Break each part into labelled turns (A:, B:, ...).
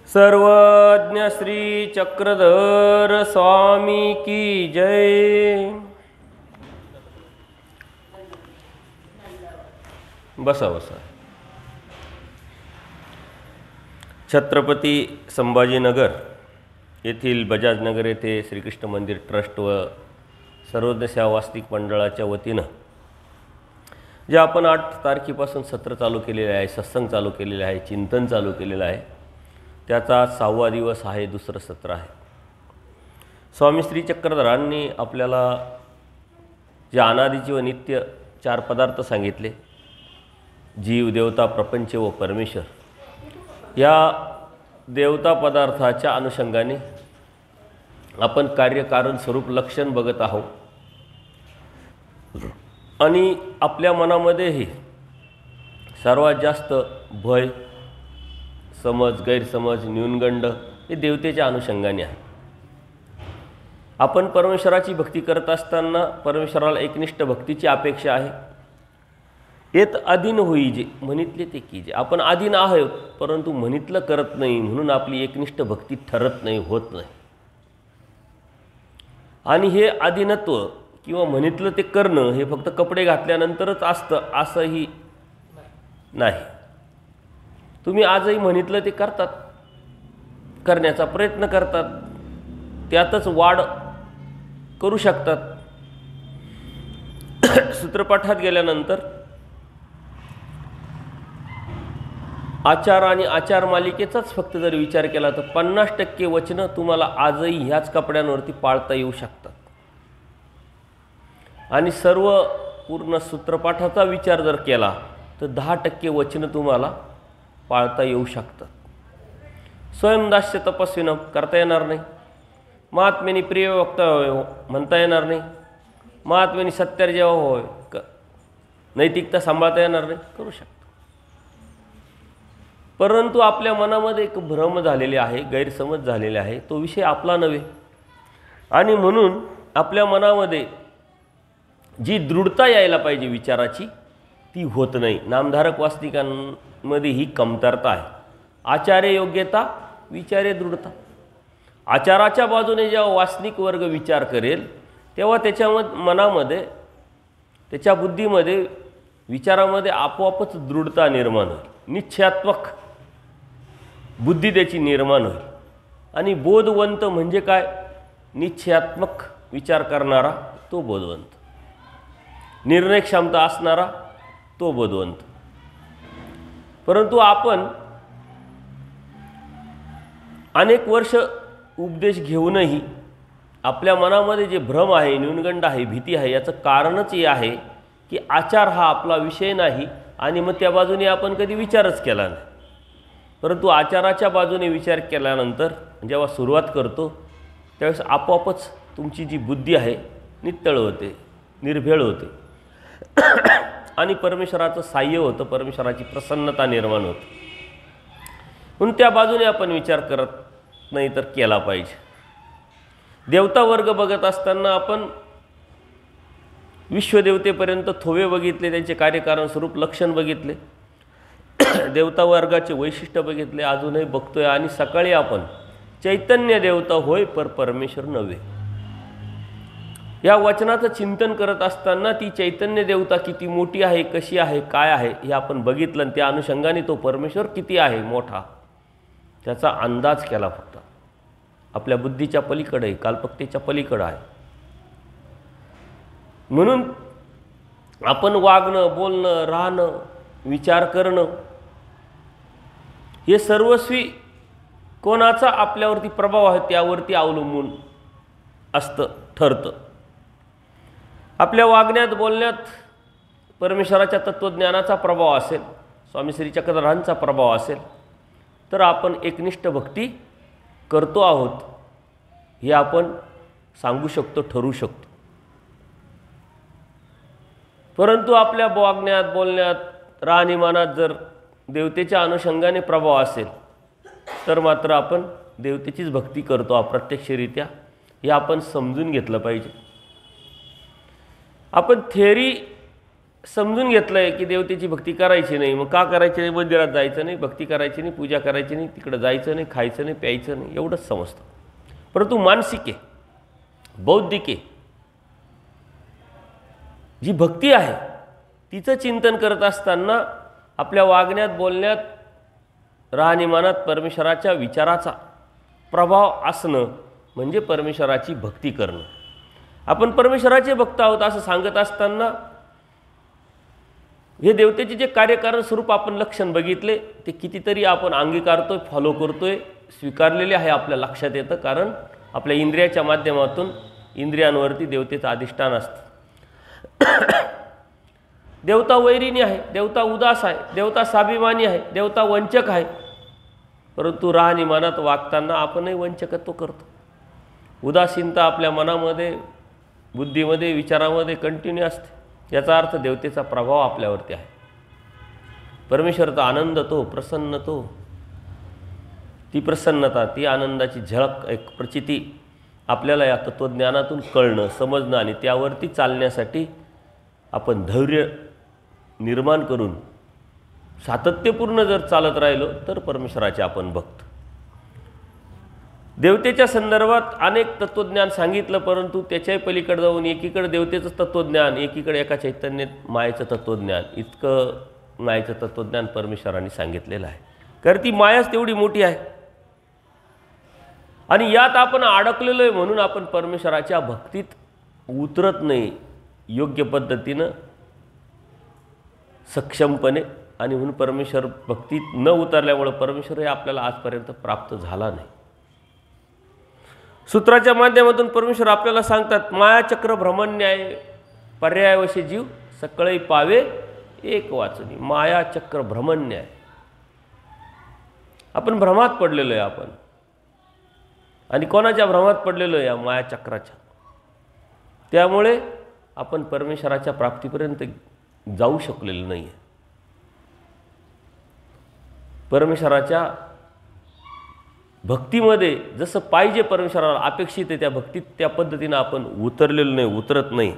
A: सर्वज्ञ श्री चक्रधर स्वामी की जय। बसा बसा। छत्रपती संभाजीनगर येथील बजाजनगर येथे श्रीकृष्ण मंदिर ट्रस्ट व सर्वज्ञ सेवा वास्तविक मंडळाच्या वतीनं जे आपण 8 तारखेपासून सत्र चालू केलेले आहे, सत्संग चालू केलेले आहे, चिंतन चालू केलेलं आहे, त्याचा 6वा दिवस आहे, दुसरं सत्र आहे। स्वामी श्री चक्रधरांनी आपल्याला जे अनादिचे व नित्य 4 पदार्थ सांगितले, जीव, देवता, प्रपंच व परमेश्वर, या देवता पदार्थाच्या अनुषंगाने आपण कार्यकारण स्वरूप लक्षण बघत आहोत आणि आपल्या मनामध्येही सर्वात जास्त भय, समज, गैरसमज, न्यूनगंड हे देवतेच्या अनुषंगाने आहे। आपण परमेश्वराची भक्ती करत असताना परमेश्वराला एकनिष्ठ भक्तीची अपेक्षा आहे। येत अधीन होई जे म्हणितले ते कीजे, आपण अधीन आहोत परंतु म्हणितलं करत नाही, म्हणून आपली एकनिष्ठ भक्ती ठरत नाही, होत नाही। आणि हे अधीनत्व किंवा म्हणितलं ते करणं हे फक्त कपडे घातल्यानंतरच असतं असंही नाही। तुम्ही आजही म्हणितलं ते करतात, करण्याचा प्रयत्न करतात, त्यातच वाढ करू शकतात। सूत्रपाठात गेल्यानंतर आचार आणि आचार मालिकेचाच फक्त जर विचार केला तर 50% वचनं तुम्हाला आजही ह्याच कपड्यांवरती पाळता येऊ शकतात। आणि सर्व पूर्ण सूत्रपाठाचा विचार जर केला तर 10% वचनं तुम्हाला पाळता येऊ शकतात। स्वयंदास्य तपस्वीनं करता येणार नाही, महात्म्यानी प्रिय वक्तव्य म्हणता येणार नाही, महात्म्यानी सत्य जेव्हा होय नैतिकता सांभाळता येणार नाही, करू शकतो। परंतु आपल्या मनामध्ये एक भ्रम झालेले आहे, गैरसमज झालेले आहे, तो विषय आपला नव्हे। आणि म्हणून आपल्या मनामध्ये जी दृढता यायला पाहिजे विचाराची ती होत नाही। नामधारक वास्तविकांमध्ये ही कमतरता आहे। आचार्य योग्यता, विचारे दृढता। आचाराच्या बाजूने जेव्हा वासनिक वर्ग विचार करेल तेव्हा त्याच्या मनामध्ये, त्याच्या बुद्धीमध्ये, विचारामध्ये आपोआपच दृढता निर्माण होईल, निश्चयात्मक बुद्धी त्याची निर्माण होईल। आणि बोधवंत म्हणजे काय? निश्चयात्मक विचार करणारा तो बोधवंत, निर्णय क्षमता असणारा तो बोधवंत। परंतु आपण अनेक वर्ष उपदेश घेऊनही आपल्या मनामध्ये जे भ्रम आहे, न्यूनगंड आहे, भीती आहे, याचं कारणच हे आहे की आचार हा आपला विषय नाही आणि मग त्या बाजूने आपण कधी विचारच केला नाही। परंतु आचाराच्या बाजूने विचार केल्यानंतर जेव्हा सुरुवात करतो त्यावेळेस आपोआपच तुमची जी बुद्धी आहे नित्तळ होते, निर्भेळ होते आणि परमेश्वराचं साह्य होतं, परमेश्वराची प्रसन्नता निर्माण होते। म्हणून त्या बाजूने आपण विचार करत नाही तर केला पाहिजे। देवता वर्ग बघत असताना आपण विश्वदेवतेपर्यंत थोवे बघितले, त्यांचे कार्यकारण स्वरूप लक्षण बघितले, देवता वर्गाचे वैशिष्ट्य बघितले, अजूनही बघतोय। आणि सकाळी आपण चैतन्य देवता होय पर परमेश्वर नव्हे या वचनाचं चिंतन करत असताना ती चैतन्य देवता किती मोठी आहे, कशी आहे, काय आहे हे आपण बघितलं आणि त्या अनुषंगाने तो परमेश्वर किती आहे मोठा त्याचा अंदाज केला। फक्त आपल्या बुद्धीच्या पलीकडे, काल्पकतेच्या पलीकडे आहे। म्हणून आपण वागणं, बोलणं, राहणं, विचार करणं हे सर्वस्वी कोणाचा आपल्यावरती प्रभाव आहे त्यावरती अवलंबून असतं, ठरतं। आपल्या वागण्यात, बोलण्यात परमेश्वराच्या तत्त्वज्ञानाचा प्रभाव असेल, स्वामी श्री चक्रधरांचा प्रभाव असेल तर आपण एकनिष्ठ भक्ती करतो आहोत हे आपण सांगू शकतो, ठरवू शकतो। परंतु आपल्या वागण्यात, बोलण्यात, राहणीमानात जर देवतेच्या अनुषंगाने प्रभाव असेल तर मात्र आपण देवतेचीच भक्ती करतो अप्रत्यक्षरित्या, हे आपण समजून घेतलं पाहिजे। आपण थेअरी समजून घेतलं आहे की देवतेची भक्ती करायची नाही, मग का करायची नाही? मंदिरात जायचं नाही, भक्ती करायची नाही, पूजा करायची नाही, तिकडं जायचं नाही, खायचं नाही, प्यायचं नाही, एवढंच समजतं. परंतु मानसिक आहे, बौद्धिक आहे, जी भक्ती आहे तिचं चिंतन करत असताना आपल्या वागण्यात, बोलण्यात, राहणीमानात परमेश्वराच्या विचाराचा प्रभाव असणं म्हणजे परमेश्वराची भक्ती करणं. आपण परमेश्वराचे भक्त आहोत असं सांगत असताना हे देवतेचे जे कार्यकारण स्वरूप आपण लक्षण बघितले ते कितीतरी आपण अंगीकारतोय, फॉलो करतोय, स्वीकारलेले आहे आपल्या लक्षात येतं. कारण आपल्या इंद्रियाच्या माध्यमातून इंद्रियांवरती देवतेचं अधिष्ठान असतं. देवता वैरिणी आहे, देवता उदास आहे, देवता स्वाभिमानी आहे, देवता वंचक आहे. परंतु राहणीमानात वागताना आपणही वंचकत्व करतो. उदासीनता आपल्या मनामध्ये, बुद्धीमध्ये, विचारामध्ये कंटिन्यू असते. याचा अर्थ देवतेचा प्रभाव आपल्यावरती आहे. परमेश्वरचा आनंद तो, प्रसन्न तो, ती प्रसन्नता, ती आनंदाची झळक, एक प्रचिती आपल्याला या तत्त्वज्ञानातून कळणं, समजणं आणि त्यावरती चालण्यासाठी आपण धैर्य निर्माण करून सातत्यपूर्ण जर चालत राहिलो तर परमेश्वराचे आपण भक्त. देवतेच्या संदर्भात अनेक तत्त्वज्ञान सांगितलं, परंतु त्याच्याही पलीकडे जाऊन एकीकडे देवतेचं तत्त्वज्ञान, एकीकडे एका चैतन्यात मायेचं तत्त्वज्ञान, इतकं मायेचं तत्त्वज्ञान परमेश्वरांनी सांगितलेलं आहे. कारण ती मायाच तेवढी मोठी आहे आणि यात आपण अडकलेलो आहे. म्हणून आपण परमेश्वराच्या भक्तीत उतरत नाही योग्य पद्धतीनं, सक्षमपणे. आणि म्हणून परमेश्वर भक्तीत न उतरल्यामुळं परमेश्वर हे आपल्याला आजपर्यंत प्राप्त झाला नाही. सूत्राच्या माध्यमातून परमेश्वर आपल्याला सांगतात, मायाचक्र भ्रमण्याय पर्यायवशी जीव सकळई पावे एक वाचनी. मायाचक्र भ्रमण्याय, आपण भ्रमात पडलेलो आहे आपण. आणि कोणाच्या भ्रमात पडलेलो आहे? या मायाचक्राच्या. त्यामुळे आपण परमेश्वराच्या प्राप्तीपर्यंत जाऊ शकलेलो नाही आहे. परमेश्वराच्या भक्तीमध्ये जसं पाहिजे, परमेश्वराला अपेक्षित आहे त्या भक्तीत, त्या पद्धतीनं आपण उतरलेलो नाही, उतरत नाही.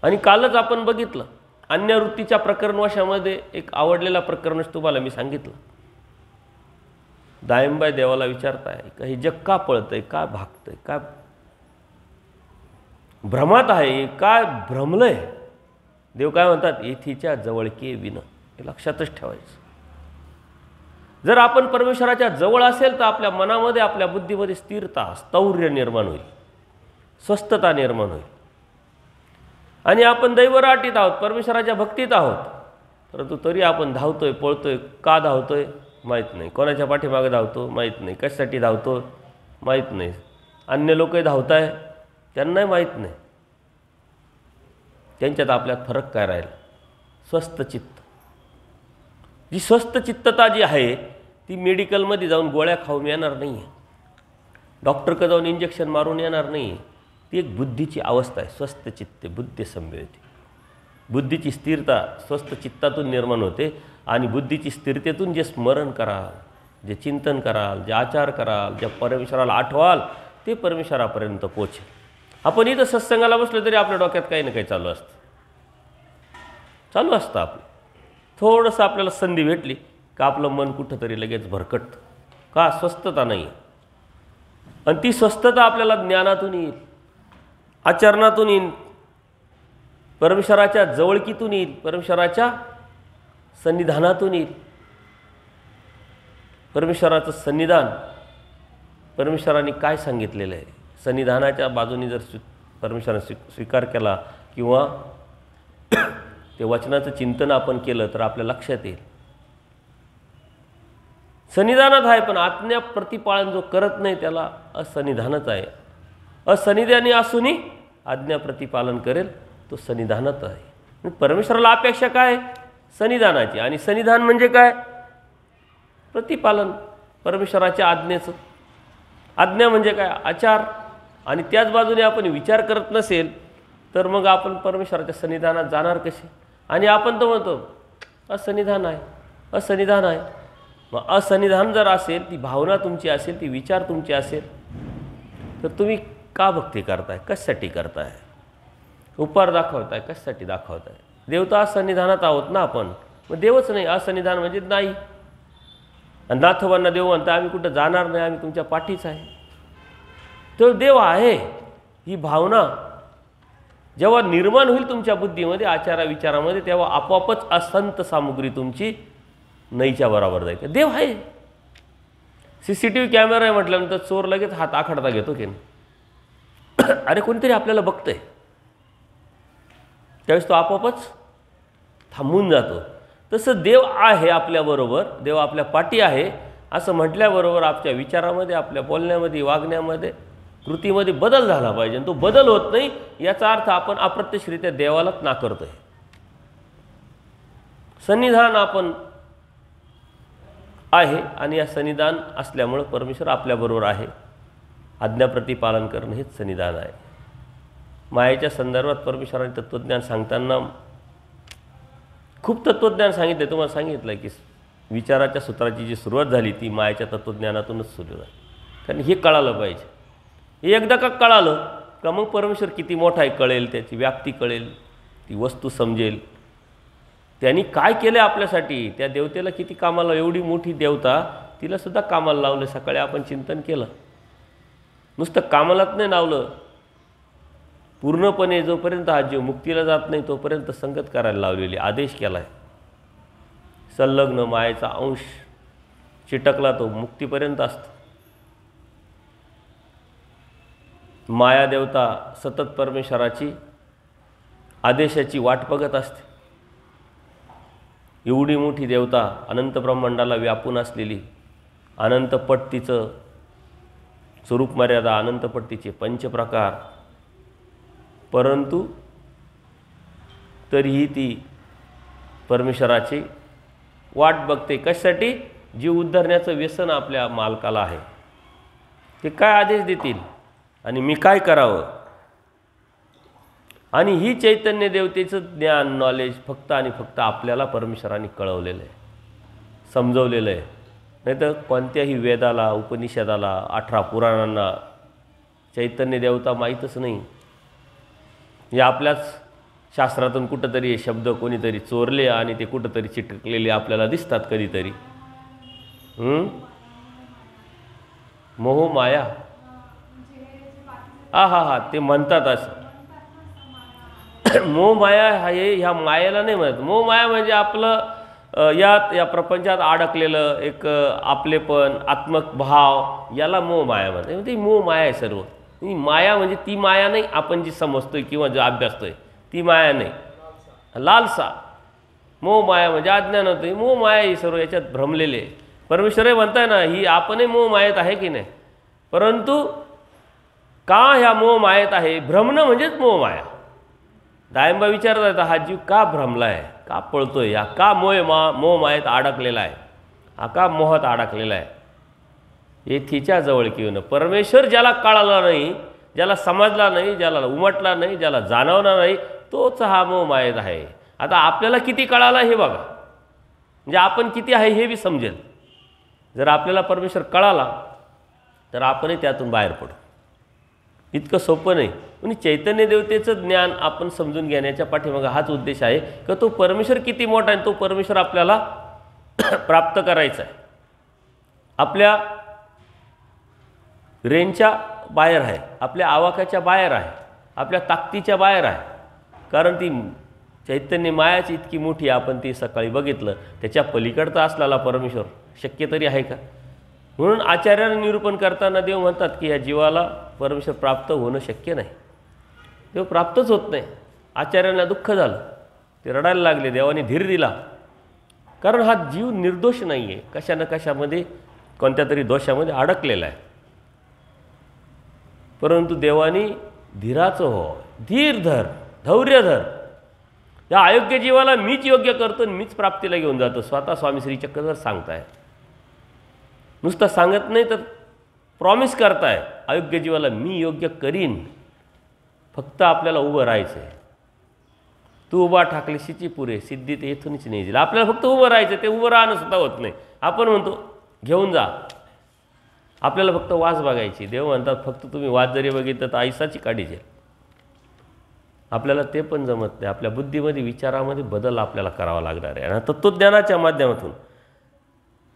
A: आणि कालच आपण बघितलं अन्यवृत्तीच्या प्रकरणवशामध्ये एक आवडलेला प्रकरणच तुम्हाला मी सांगितलं. दायंबाई देवाला विचारताय का हे जग का पळतंय, का भागतंय, का भ्रमात आहे, काय भ्रमलंय? देव काय म्हणतात? येथीच्या जवळके विन. हे लक्षातच ठेवायचं. जर आपण परमेश्वराच्या जवळ असेल तर आपल्या मनामध्ये, आपल्या बुद्धीमध्ये स्थिरता, स्थौर्य निर्माण होईल, स्वस्थता निर्माण होईल. आणि आपण दैवराटीत आहोत, परमेश्वराच्या भक्तीत आहोत, परंतु तरी आपण धावतोय, पळतोय. का धावतोय माहीत नाही, कोणाच्या पाठीमागे धावतो माहीत नाही, कशासाठी धावतो माहीत नाही. अन्य लोकही धावताय, त्यांनाही माहीत नाही. त्यांच्यात आपल्यात फरक काय राहील? स्वस्थ चित्त. जी स्वस्थ चित्तता जी आहे ती मेडिकलमध्ये जाऊन गोळ्या खाऊन येणार नाही आहे, डॉक्टरकडे जाऊन इंजेक्शन मारून येणार नाही आहे. ती एक बुद्धीची अवस्था आहे. स्वस्थ चित्ते बुद्धी संवेदी. बुद्धीची स्थिरता स्वस्थ चित्तातून निर्माण होते. आणि बुद्धीची स्थिरतेतून जे स्मरण कराल, जे चिंतन कराल, जे आचार कराल, जे परमेश्वराला आठवाल, ते परमेश्वरापर्यंत पोचेल. आपण इथं सत्संगाला बसलो तरी आपल्या डोक्यात काही ना काही चालू असतं आपलं. थोडंसं आपल्याला संधी भेटली का आपलं मन कुठंतरी लगेच भरकटतं. का? स्वस्थता नाही. आणि ती स्वस्थता आपल्याला ज्ञानातून येईल, आचरणातून येईल, परमेश्वराच्या जवळकीतून येईल, परमेश्वराच्या सन्निधानातून येईल. परमेश्वराचं सन्निधान, परमेश्वराने काय सांगितलेलं आहे, सन्निधानाच्या बाजूने जर परमेश्वराने स्वीकार केला किंवा ते वचनाचं चिंतन आपण केलं तर आपल्या लक्षात येईल. सन्निधानात आहे, पण आज्ञा प्रतिपालन जो करत नाही त्याला असन्निधानच आहे. असन्निधानी असूनही आज्ञा प्रतिपालन करेल तो सन्निधानात आहे. परमेश्वराला अपेक्षा काय? सन्निधानाची. आणि सन्निधान म्हणजे काय? प्रतिपालन परमेश्वराच्या आज्ञेचं. आज्ञा म्हणजे काय? आचार. आणि त्याच बाजूने आपण विचार करत नसेल तर मग आपण परमेश्वराच्या सन्निधानात जाणार कसे? आणि आपण तर म्हणतो असन्निधान आहे, असन्निधान आहे. मग असन्निधान जर असेल, ती भावना तुमची असेल, ती विचार तुमचे असेल, तर तुम्ही का भक्ती करताय? कशासाठी करताय? उपहार दाखवताय, कशासाठी दाखवताय? देवता सन्निधानात आहोत ना आपण, मग देवच नाही, असन्निधान म्हणजे नाही. आणि नाथोबांना देव म्हणता आम्ही कुठं जाणार नाही, आम्ही तुमच्या पाठीच आहे. तर देव आहे ही भावना जेव्हा निर्माण होईल तुमच्या बुद्धीमध्ये, आचारा विचारामध्ये, तेव्हा आपोआपच असंत सामुग्री तुमची नाहीच्या बरोबर जाईल. देव आहे. CCTV कॅमेरा आहे म्हटल्यानंतर चोर लगेच हात आखडता घेतो की नाही? अरे कोणीतरी आपल्याला बघतंय, त्यावेळेस तो आपोआपच थांबून जातो. तसं देव आहे आपल्याबरोबर, देव आपल्या पाठी आहे असं म्हटल्याबरोबर आपल्या विचारामध्ये, आपल्या बोलण्यामध्ये, वागण्यामध्ये, कृतीमध्ये बदल झाला पाहिजे. आणि तो बदल होत नाही याचा अर्थ आपण अप्रत्यक्षरित्या देवालाच नाकारतोय. सन्निधान आपण आहे आणि या सन्निधान असल्यामुळं परमेश्वर आपल्याबरोबर आहे. आज्ञाप्रती पालन करणं हेच सन्निधान आहे. मायेच्या संदर्भात परमेश्वराने तत्त्वज्ञान सांगताना खूप तत्त्वज्ञान सांगितले. तुम्हाला सांगितलं की विचाराच्या सूत्राची जी सुरुवात झाली ती मायेच्या तत्त्वज्ञानातूनच सुरू झाली. कारण हे कळालं पाहिजे. हे एकदा का कळालं का मग परमेश्वर किती मोठा आहे कळेल, त्याची व्याप्ती कळेल, ती वस्तू समजेल, त्यांनी काय केलं आपल्यासाठी. त्या देवतेला किती कामाला, एवढी मोठी देवता तिलासुद्धा कामाला लावलं. सकाळी आपण चिंतन केलं, नुसतं कामालाच नाही लावलं, पूर्णपणे जोपर्यंत हा जीव मुक्तीला जात नाही तोपर्यंत संगत करायला लावलेली, आदेश केला आहे. संलग्न मायेचा अंश चिटकला तो मुक्तीपर्यंत असतो. माया देवता सतत परमेश्वराची आदेशाची वाट बघत असते. एवढी मोठी देवता अनंत ब्रह्मांडाला व्यापून असलेली, अनंतपट तिचं स्वरूप मर्यादा, अनंतपट तिचे पंचप्रकार, परंतु तरीही ती परमेश्वराची वाट बघते. कशासाठी? जीव उद्धरण्याचं व्यसन आपल्या मालकाला आहे. ते काय आदेश देतील आणि मी काय करावं. आणि ही चैतन्य देवतेचं ज्ञान, नॉलेज फक्त आणि फक्त आपल्याला परमेश्वराने कळवलेलं आहे, समजवलेलं आहे. नाही तर कोणत्याही वेदाला, उपनिषदाला, 18 पुराणांना चैतन्य देवता माहीतच नाही. या आपल्याच शास्त्रातून कुठंतरी हे शब्द कोणीतरी चोरले आणि ते कुठंतरी चिटकलेले आपल्याला दिसतात कधीतरी. मोह माया, हा ते म्हणतात असं. मोह माया ह्या मायेला नाही म्हणत. मोह माया म्हणजे आपलं या प्रपंचात अडकलेलं एक आपलेपण, आत्मक भाव, याला मोह माया म्हणतात. म्हणजे मोह माया आहे सर्व. माया म्हणजे ती माया नाही आपण जी समजतोय किंवा जो अभ्यासतोय ती माया नाही. लालसा, मोह माया म्हणजे अज्ञान होतं. मोह माया ही सर्व याच्यात भ्रमलेले. परमेश्वर म्हणताय ना, ही आपणही मोह मायेत आहे की नाही. परंतु का ह्या मोह मायेत आहे? भ्रमणं म्हणजेच मोह माया. दायंबा विचारत हा जीव का भ्रमला आहे, का पळतोय, हा का मोह मायेत अडकलेला आहे, हा का मोहात अडकलेला आहे. हे तिच्या जवळ येऊन परमेश्वर ज्याला कळाला नाही, ज्याला समजला नाही, ज्याला उमटला नाही, ज्याला जाणवला नाही, तोच हा मोह मायेत आहे. आता आपल्याला किती कळाला हे बघा, म्हणजे आपण किती आहे हे बी समजेल. जर आपल्याला परमेश्वर कळाला तर आपणही त्यातून बाहेर पडू. इतकं सोपं नाही. पण चैतन्य देवतेचं ज्ञान आपण समजून घेण्याच्या पाठीमागे हाच उद्देश आहे की तो परमेश्वर किती मोठा आहे, तो परमेश्वर आपल्याला प्राप्त करायचा आहे. आपल्या रेंजच्या बाहेर आहे, आपल्या आवाकाच्या बाहेर आहे, आपल्या ताकदीच्या बाहेर आहे. कारण ती चैतन्य मायाची इतकी मोठी, आपण ती सकाळी बघितलं, त्याच्या पलीकडचा असलेला परमेश्वर शक्य तरी आहे का. म्हणून आचार्याने निरूपण करताना देव म्हणतात की या जीवाला परमेश्वर प्राप्त होणं शक्य नाही. देव प्राप्तच होत नाही. आचार्यांना दुःख झालं, ते रडायला लागले. देवाने धीर दिला, कारण हा जीव निर्दोष नाही आहे, कशा ना कशामध्ये कोणत्या तरी दोषामध्ये अडकलेला आहे. परंतु देवानी धीराचं हो, धीर धर, धैर्य धर. या अयोग्य जीवाला मीच योग्य करतो आणि मीच प्राप्तीला घेऊन जातो. स्वतः स्वामी श्री चक्रधर सांगताय. नुसतं सांगत नाही तर प्रॉमिस करताय, अयोग्य जीवाला मी योग्य करीन. फक्त आपल्याला उभं राहायचं आहे. तू उभा ठाकलीशीची पुरे, सिद्धी ते इथूनच नाही दिला. आपल्याला फक्त उभं राहायचं. ते उभं राहणं सुद्धा होत नाही. आपण म्हणतो घेऊन जा, आपल्याला फक्त वास बघायची. देव म्हणतात फक्त तुम्ही वास जरी बघितलं तर आईसाची काढी जाईल. आपल्याला ते पण जमत नाही. आपल्या बुद्धीमध्ये विचारामध्ये बदल आपल्याला करावा लागणार आहे. आणि तत्त्वज्ञानाच्या माध्यमातून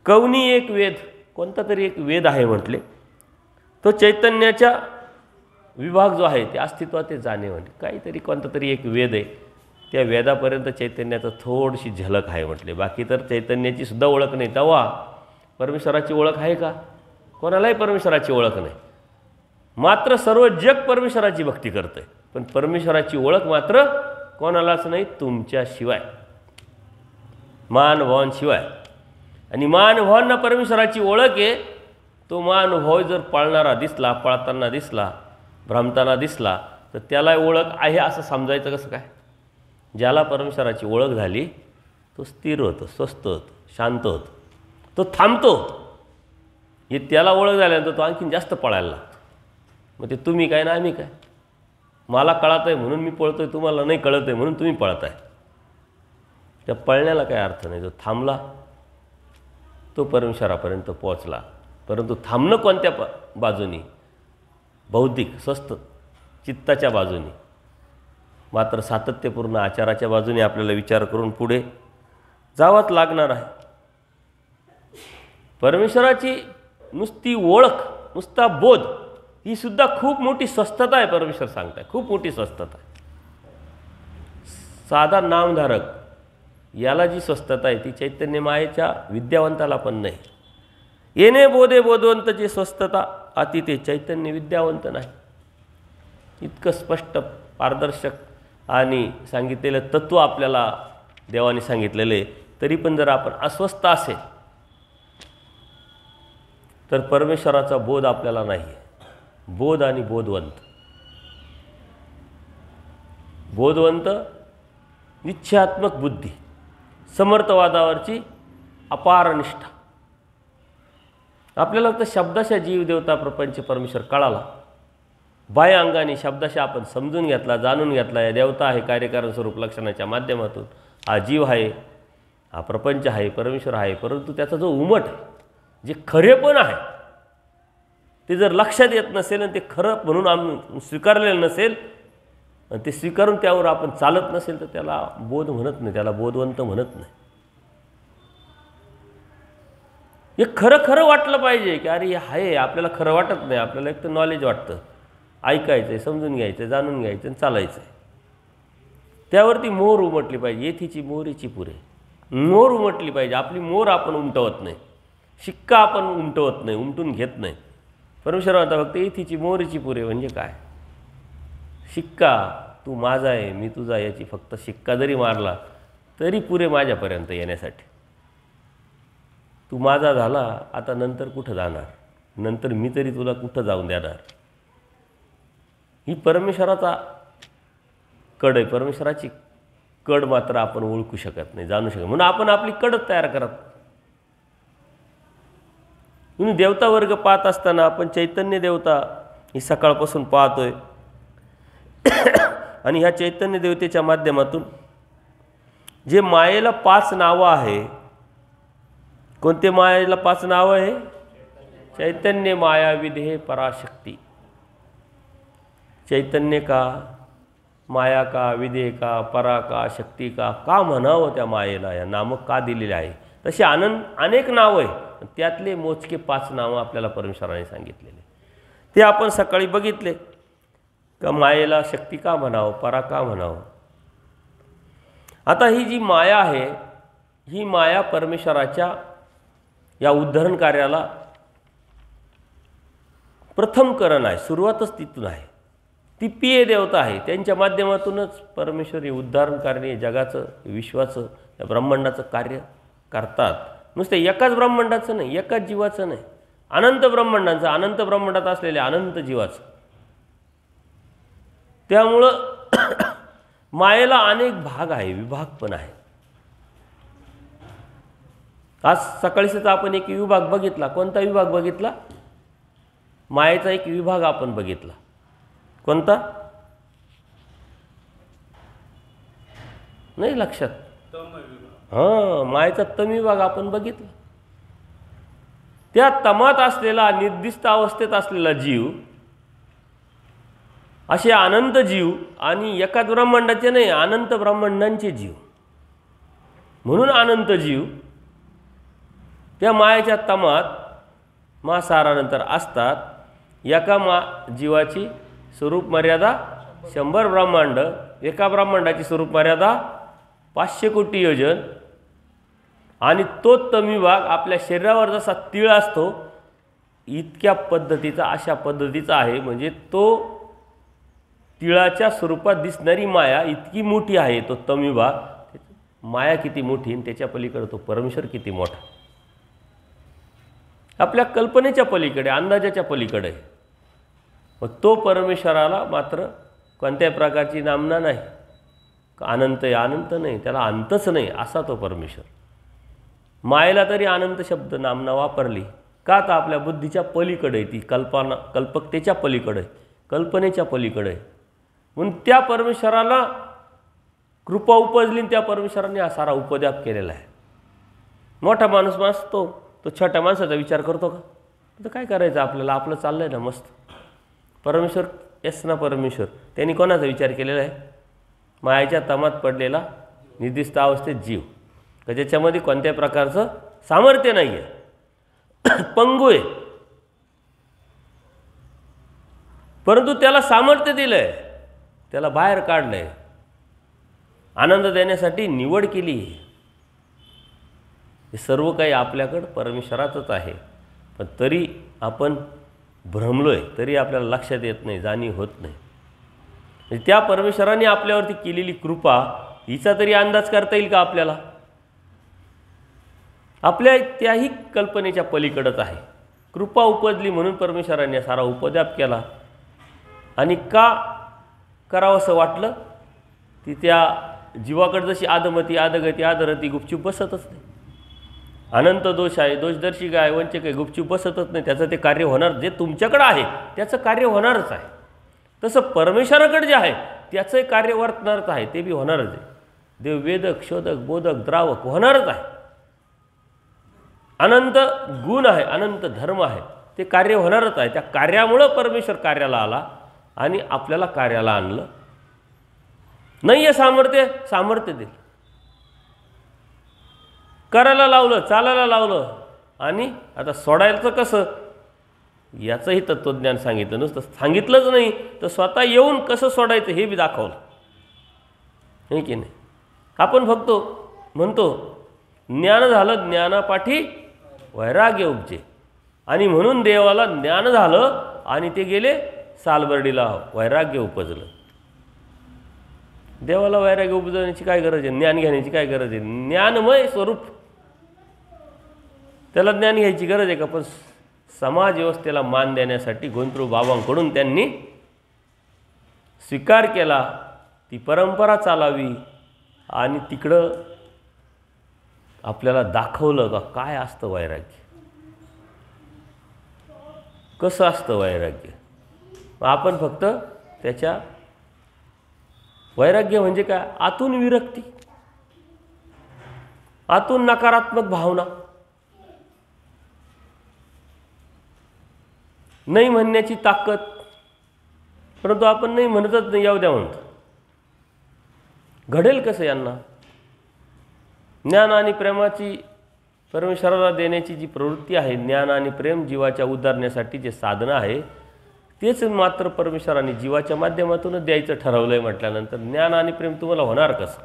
A: कवनी एक वेद, कोणता तरी एक वेद आहे म्हटले, तो चैतन्याच्या विभाग जो आहे ते अस्तित्वात ते जाणे म्हटले. काहीतरी कोणता तरी एक वेद आहे, त्या वेदापर्यंत चैतन्याचं थोडीशी झलक आहे म्हटले. बाकी तर चैतन्याची सुद्धा ओळख नाही. तेव्हा परमेश्वराची ओळख आहे का? कोणालाही परमेश्वराची ओळख नाही. मात्र सर्व जग परमेश्वराची भक्ती करतं आहे, पण परमेश्वराची ओळख मात्र कोणालाच नाही, तुमच्याशिवाय, महानुभावांशिवाय. आणि महानुभावांना परमेश्वराची ओळख आहे. तो महानुभाव जर पळणारा दिसला, पळताना दिसला, भ्रमताना दिसला, तर त्याला ओळख आहे असं समजायचं कसं काय? ज्याला परमेश्वराची ओळख झाली तो स्थिर होतो, स्वस्थ होतो, शांत होतो, तो थांबतो. हे त्याला ओळख झाल्यानंतर तो आणखीन जास्त पळायला लागतो. मग ते तुम्ही काय ना आम्ही काय? मला कळत आहे म्हणून मी पळतोय, तुम्हाला नाही कळत आहे म्हणून तुम्ही पळत आहे. त्या पळण्याला काय अर्थ नाही. जो थांबला तो परमेश्वरापर्यंत पोहोचला. परंतु थांबणं कोणत्या बाजूनी? बौद्धिक स्वस्थ चित्ताच्या बाजूनी. मात्र सातत्यपूर्ण आचाराच्या बाजूने आपल्याला विचार करून पुढे जावंच लागणार आहे. परमेश्वराची नुसती ओळख, नुसता बोध, ही सुद्धा खूप मोठी स्वस्थता आहे. परमेश्वर सांगताय खूप मोठी स्वस्थता आहे. साधा नामधारक याला जी स्वस्थता आहे ती चैतन्य मायेच्या विद्यावंताला पण नाही. येणे बोधे बोधवंतची स्वस्थता अति ते चैतन्य विद्यावंत नाही. इतकं स्पष्ट, पारदर्शक आणि सांगितलेलं तत्त्व आपल्याला देवाने सांगितलेले, तरी पण जर आपण अस्वस्थ असेल तर परमेश्वराचा बोध आपल्याला नाही आहे. बोध आणि बोधवंत, बोधवंत निश्चयात्मक बुद्धी, समर्थवादावरची अपार निष्ठा. आपल्याला फक्त शब्दाशा जीव देवता प्रपंच परमेश्वर कळाला, बाह्य अंगाने शब्दाशा आपण समजून घेतला, जाणून घेतला. या देवता आहे कार्यकारण स्वरूप लक्षणाच्या माध्यमातून, हा जीव आहे, हा प्रपंच आहे, परमेश्वर आहे. परंतु त्याचा जो उमट आहे, जे खरेपण आहे, ते जर लक्षात येत नसेल आणि ते खरं म्हणून आम्ही स्वीकारलेलं नसेल आणि ते स्वीकारून त्यावर आपण चालत नसेल तर त्याला बोध म्हणत नाही, त्याला बोधवंत म्हणत नाही. हे खरं खरं वाटलं पाहिजे की अरे हे आहे. आपल्याला खरं वाटत नाही. आपल्याला एक तर नॉलेज वाटतं, ऐकायचं आहे, समजून घ्यायचं आहे, जाणून घ्यायचं आणि चालायचं आहे. त्यावरती मोहर उमटली पाहिजे. येथीची मोहरीची पुरे, मोहर उमटली पाहिजे. आपली मोहर आपण उमटवत नाही, शिक्का आपण उमटवत नाही, उमटून घेत नाही. परमेश्वर म्हणता फक्त येथीची मोहरीची पुरे. म्हणजे काय? शिक्का, तू माझा आहे मी तुझा, याची फक्त शिक्का जरी मारला तरी पुरे माझ्यापर्यंत येण्यासाठी. तू माझा झाला, आता नंतर कुठं जाणार? नंतर मी तरी तुला कुठं जाऊन देणार? ही परमेश्वराचा कड आहे. परमेश्वराची कड मात्र आपण ओळखू शकत नाही, जाणू शकत. म्हणून आपण आपली कडच तयार करत. म्हणून देवता वर्ग पाहत असताना आपण चैतन्य देवता ही सकाळपासून पाहतोय. आणि ह्या चैतन्य देवतेच्या माध्यमातून जे मायेला 5 नावं आहे, कोणते मायेला 5 नावं आहे? चैतन्य, माया, विदेह, पराशक्ती. चैतन्य का, माया का, विदेह का, परा का, शक्ती का म्हणावं त्या मायेला? या नामं का दिलेले आहे? तसे अनेक नावं आहे. त्यातले मोजके 5 नावं आपल्याला परमेश्वराने सांगितलेले, ते आपण सकाळी बघितले. का मायेला शक्ती का म्हणावं, परा का म्हणावं? आता ही जी माया आहे, ही माया परमेश्वराच्या या उद्धरण कार्याला प्रथम करण आहे. सुरुवातच तिथून आहे. ती पिये देवता आहे. त्यांच्या माध्यमातूनच परमेश्वर हे उद्धारण कार्य, जगाचं, विश्वाचं, या ब्रह्मांडाचं कार्य करतात. नुसते एकाच ब्रह्मांडाचं नाही, एकाच जीवाचं नाही, अनंत ब्रह्मांडाचं, अनंत ब्रह्मांडात असलेल्या अनंत जीवाचं. त्यामुळं मायेला अनेक भाग आहे, विभाग पण आहे. आज सकाळीच आपण एक विभाग बघितला. कोणता विभाग बघितला? मायेचा एक विभाग आपण बघितला. कोणता? नाही लक्षात? हां, मायेचा तम विभाग आपण बघितला. त्या तमात असलेला, निर्दिष्ट अवस्थेत असलेला जीव असे अनंत जीव आणि एकाच ब्रह्मांडाचे नाही, अनंत ब्रह्मांडांचे जीव. म्हणून अनंत जीव त्या मायेच्या तमात मासारानंतर असतात. एका जीवाची स्वरूप मर्यादा 100 ब्रह्मांड, एका ब्रह्मांडाची स्वरूप मर्यादा 500 कोटी योजन. आणि तो तमिभाग आपल्या शरीरावर जसा तीळ असतो इतक्या पद्धतीचा, अशा पद्धतीचा आहे. म्हणजे तो तिळाच्या स्वरूपात दिसणारी माया इतकी मोठी आहे. तो तमिभाग, माया किती मोठी आणि त्याच्या पलीकडे तो परमेश्वर किती मोठा, आपल्या कल्पनेच्या पलीकडे, अंदाजाच्या पलीकडे. मग तो परमेश्वराला मात्र कोणत्याही प्रकारची नामना नाही. अनंत आहे, अनंत नाही, त्याला अंतच नाही असा तो परमेश्वर. मायेला तरी अनंत शब्द नामना वापरली का, तर आपल्या बुद्धीच्या पलीकडे आहे, ती कल्पकतेच्या पलीकडे आहे, कल्पनेच्या पलीकडे आहे. म्हणून त्या परमेश्वराला कृपा उपजली, त्या परमेश्वराने हा सारा उपद्याप केलेला आहे. मोठा माणूस असतो तो छोट्या माणसाचा विचार करतो का? तर काय करायचं आपल्याला, आपलं चाललं आहे ना मस्त. परमेश्वर येस ना परमेश्वर, त्यांनी कोणाचा विचार केलेला आहे? मायाच्या तमात पडलेला निर्दिष्ट अवस्थेत जीव, का ज्याच्यामध्ये कोणत्याही प्रकारचं सामर्थ्य नाही आहे, पंगू आहे. परंतु त्याला सामर्थ्य दिलं आहे, त्याला बाहेर काढलं आहे, आनंद देण्यासाठी निवड केली. हे सर्व काही आपल्याकडं परमेश्वराचंच आहे. पण तरी आपण भ्रमलो आहे, तरी आपल्याला लक्षात येत नाही, जाणीव होत नाही. म्हणजे त्या परमेश्वराने आपल्यावरती केलेली कृपा हिचा तरी अंदाज करता येईल का आपल्याला? आपल्या त्याही कल्पनेच्या पलीकडंच आहे. कृपा उपजली म्हणून परमेश्वराने सारा उपद्याप केला. आणि का करावंसं वाटलं? ती त्या जीवाकडे जशी आदमती, आदगती, आदरती गुपचूप बसतच नाही. अनंत दोष आहे, दोषदर्शिका आहे, वंचक आहे, गुपचूप बसतच नाही. त्याचं ते कार्य होणार, जे तुमच्याकडं आहे त्याचं कार्य होणारच आहे. तसं परमेश्वराकडे जे आहे त्याचंही कार्य वर्तणारच आहे, ते बी होणारच आहे. देव वेदक, शोधक, बोधक, द्रावक होणारच आहे. अनंत गुण आहे, अनंत धर्म आहे, ते कार्य होणारच आहे. त्या कार्यामुळं परमेश्वर कार्याला आला आणि आपल्याला कार्याला आणलं. नाही आहे सामर्थ्य, सामर्थ्य दिलं, करायला लावलं, चालायला लावलं. आणि आता सोडायचं कसं याचंही तत्त्वज्ञान सांगितलं. नुसतं सांगितलंच नाही तर स्वतः येऊन कसं सोडायचं हे बी दाखवलं, हे की नाही? आपण फक्त म्हणतो ज्ञान झालं, ज्ञानापाठी वैराग्य उपजे. आणि म्हणून देवाला ज्ञान झालं आणि ते गेले सालबर्डीला, वैराग्य उपजलं. देवाला वैराग्य उपजवण्याची काय गरज आहे? ज्ञान घेण्याची काय गरज आहे? ज्ञानमय स्वरूप, त्याला ज्ञान घ्यायची गरज आहे का? पण समाज व्यवस्थेला मान देण्यासाठी गोविंदप्रभू बाबांकडून त्यांनी स्वीकार केला, ती परंपरा चालावी. आणि तिकडं आपल्याला दाखवलं का काय असतं वैराग्य, कसं असतं वैराग्य. आपण फक्त त्याच्या वैराग्य म्हणजे काय? आतून विरक्ती, आतून नकारात्मक भावना, नाही म्हणण्याची ताकद. परंतु आपण नाही म्हणतच नाही, येऊ द्या म्हणतो. घडेल कसं यांना? ज्ञान आणि प्रेमाची परमेश्वराला देण्याची जी प्रवृत्ती आहे, ज्ञान आणि प्रेम जीवाच्या उद्धारण्यासाठी जे साधनं आहे तेच मात्र परमेश्वराने जीवाच्या माध्यमातूनच द्यायचं ठरवलं आहे. म्हटल्यानंतर ज्ञान आणि प्रेम तुम्हाला होणार कसं?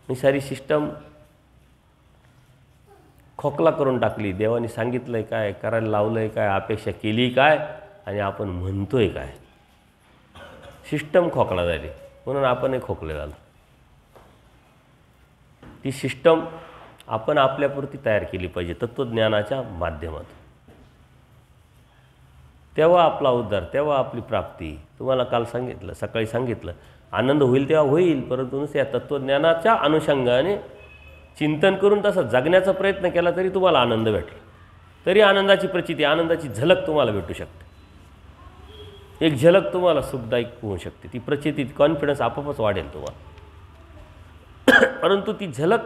A: ही सारी सिस्टम खोकला करून टाकली. देवाने सांगितलं आहे काय, करायला लावलं आहे काय, अपेक्षा केली काय, आणि आपण म्हणतो आहे काय. सिस्टम खोकला झाली म्हणून आपणही खोकले झालो. ती सिस्टम आपण आपल्यापुरती तयार केली पाहिजे तत्त्वज्ञानाच्या माध्यमातून. तेव्हा आपला उद्धार, तेव्हा आपली प्राप्ती. तुम्हाला काल सांगितलं, सकाळी सांगितलं, आनंद होईल तेव्हा होईल. परंतु नुसतं या तत्त्वज्ञानाच्या अनुषंगाने चिंतन करून तसं जगण्याचा प्रयत्न केला तरी तुम्हाला आनंद भेटेल. तरी आनंदाची प्रचिती, आनंदाची झलक तुम्हाला भेटू शकते. एक झलक तुम्हाला सुखदायक होऊ शकते. ती प्रचिती, कॉन्फिडन्स आपोआपच वाढेल तुम्हाला. परंतु ती झलक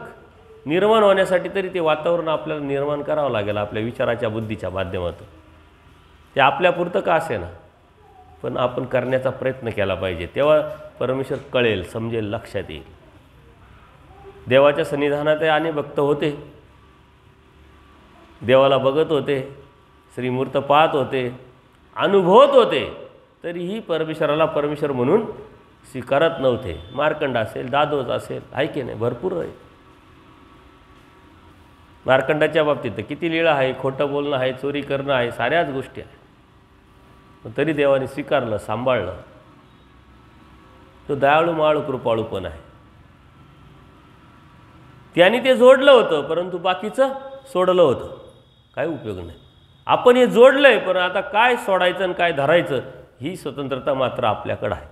A: निर्माण होण्यासाठी तरी ते वातावरण आपल्याला निर्माण करावं लागेल आपल्या विचाराच्या, बुद्धीच्या माध्यमातून. ते आपल्यापुरतं का असे ना, पण आपण करण्याचा प्रयत्न केला पाहिजे, तेव्हा परमेश्वर कळेल, समजेल, लक्षात येईल. देवाच्या सन्निधानात अनेक भक्त होते, देवाला बघत होते, श्रीमूर्त पाहत होते, अनुभवत होते, तरीही परमेश्वराला परमेश्वर म्हणून स्वीकारत नव्हते. मार्कंड असेल, दादोज असेल, आहे की नाही, भरपूर आहे. मार्कंडाच्या बाबतीत तर किती लीळा आहे, खोटं बोलणं आहे, चोरी करणं आहे, साऱ्याच गोष्टी आहेत. पण तरी देवाने स्वीकारलं, सांभाळलं. तो दयाळू माळू कृपाळू पण आहे. त्याने ते जोडलं होतं, परंतु बाकीचं सोडलं होतं. काय उपयोग नाही. आपण हे जोडलं आहे, पण आता काय सोडायचं आणि काय धरायचं ही स्वतंत्रता मात्र आपल्याकडं आहे.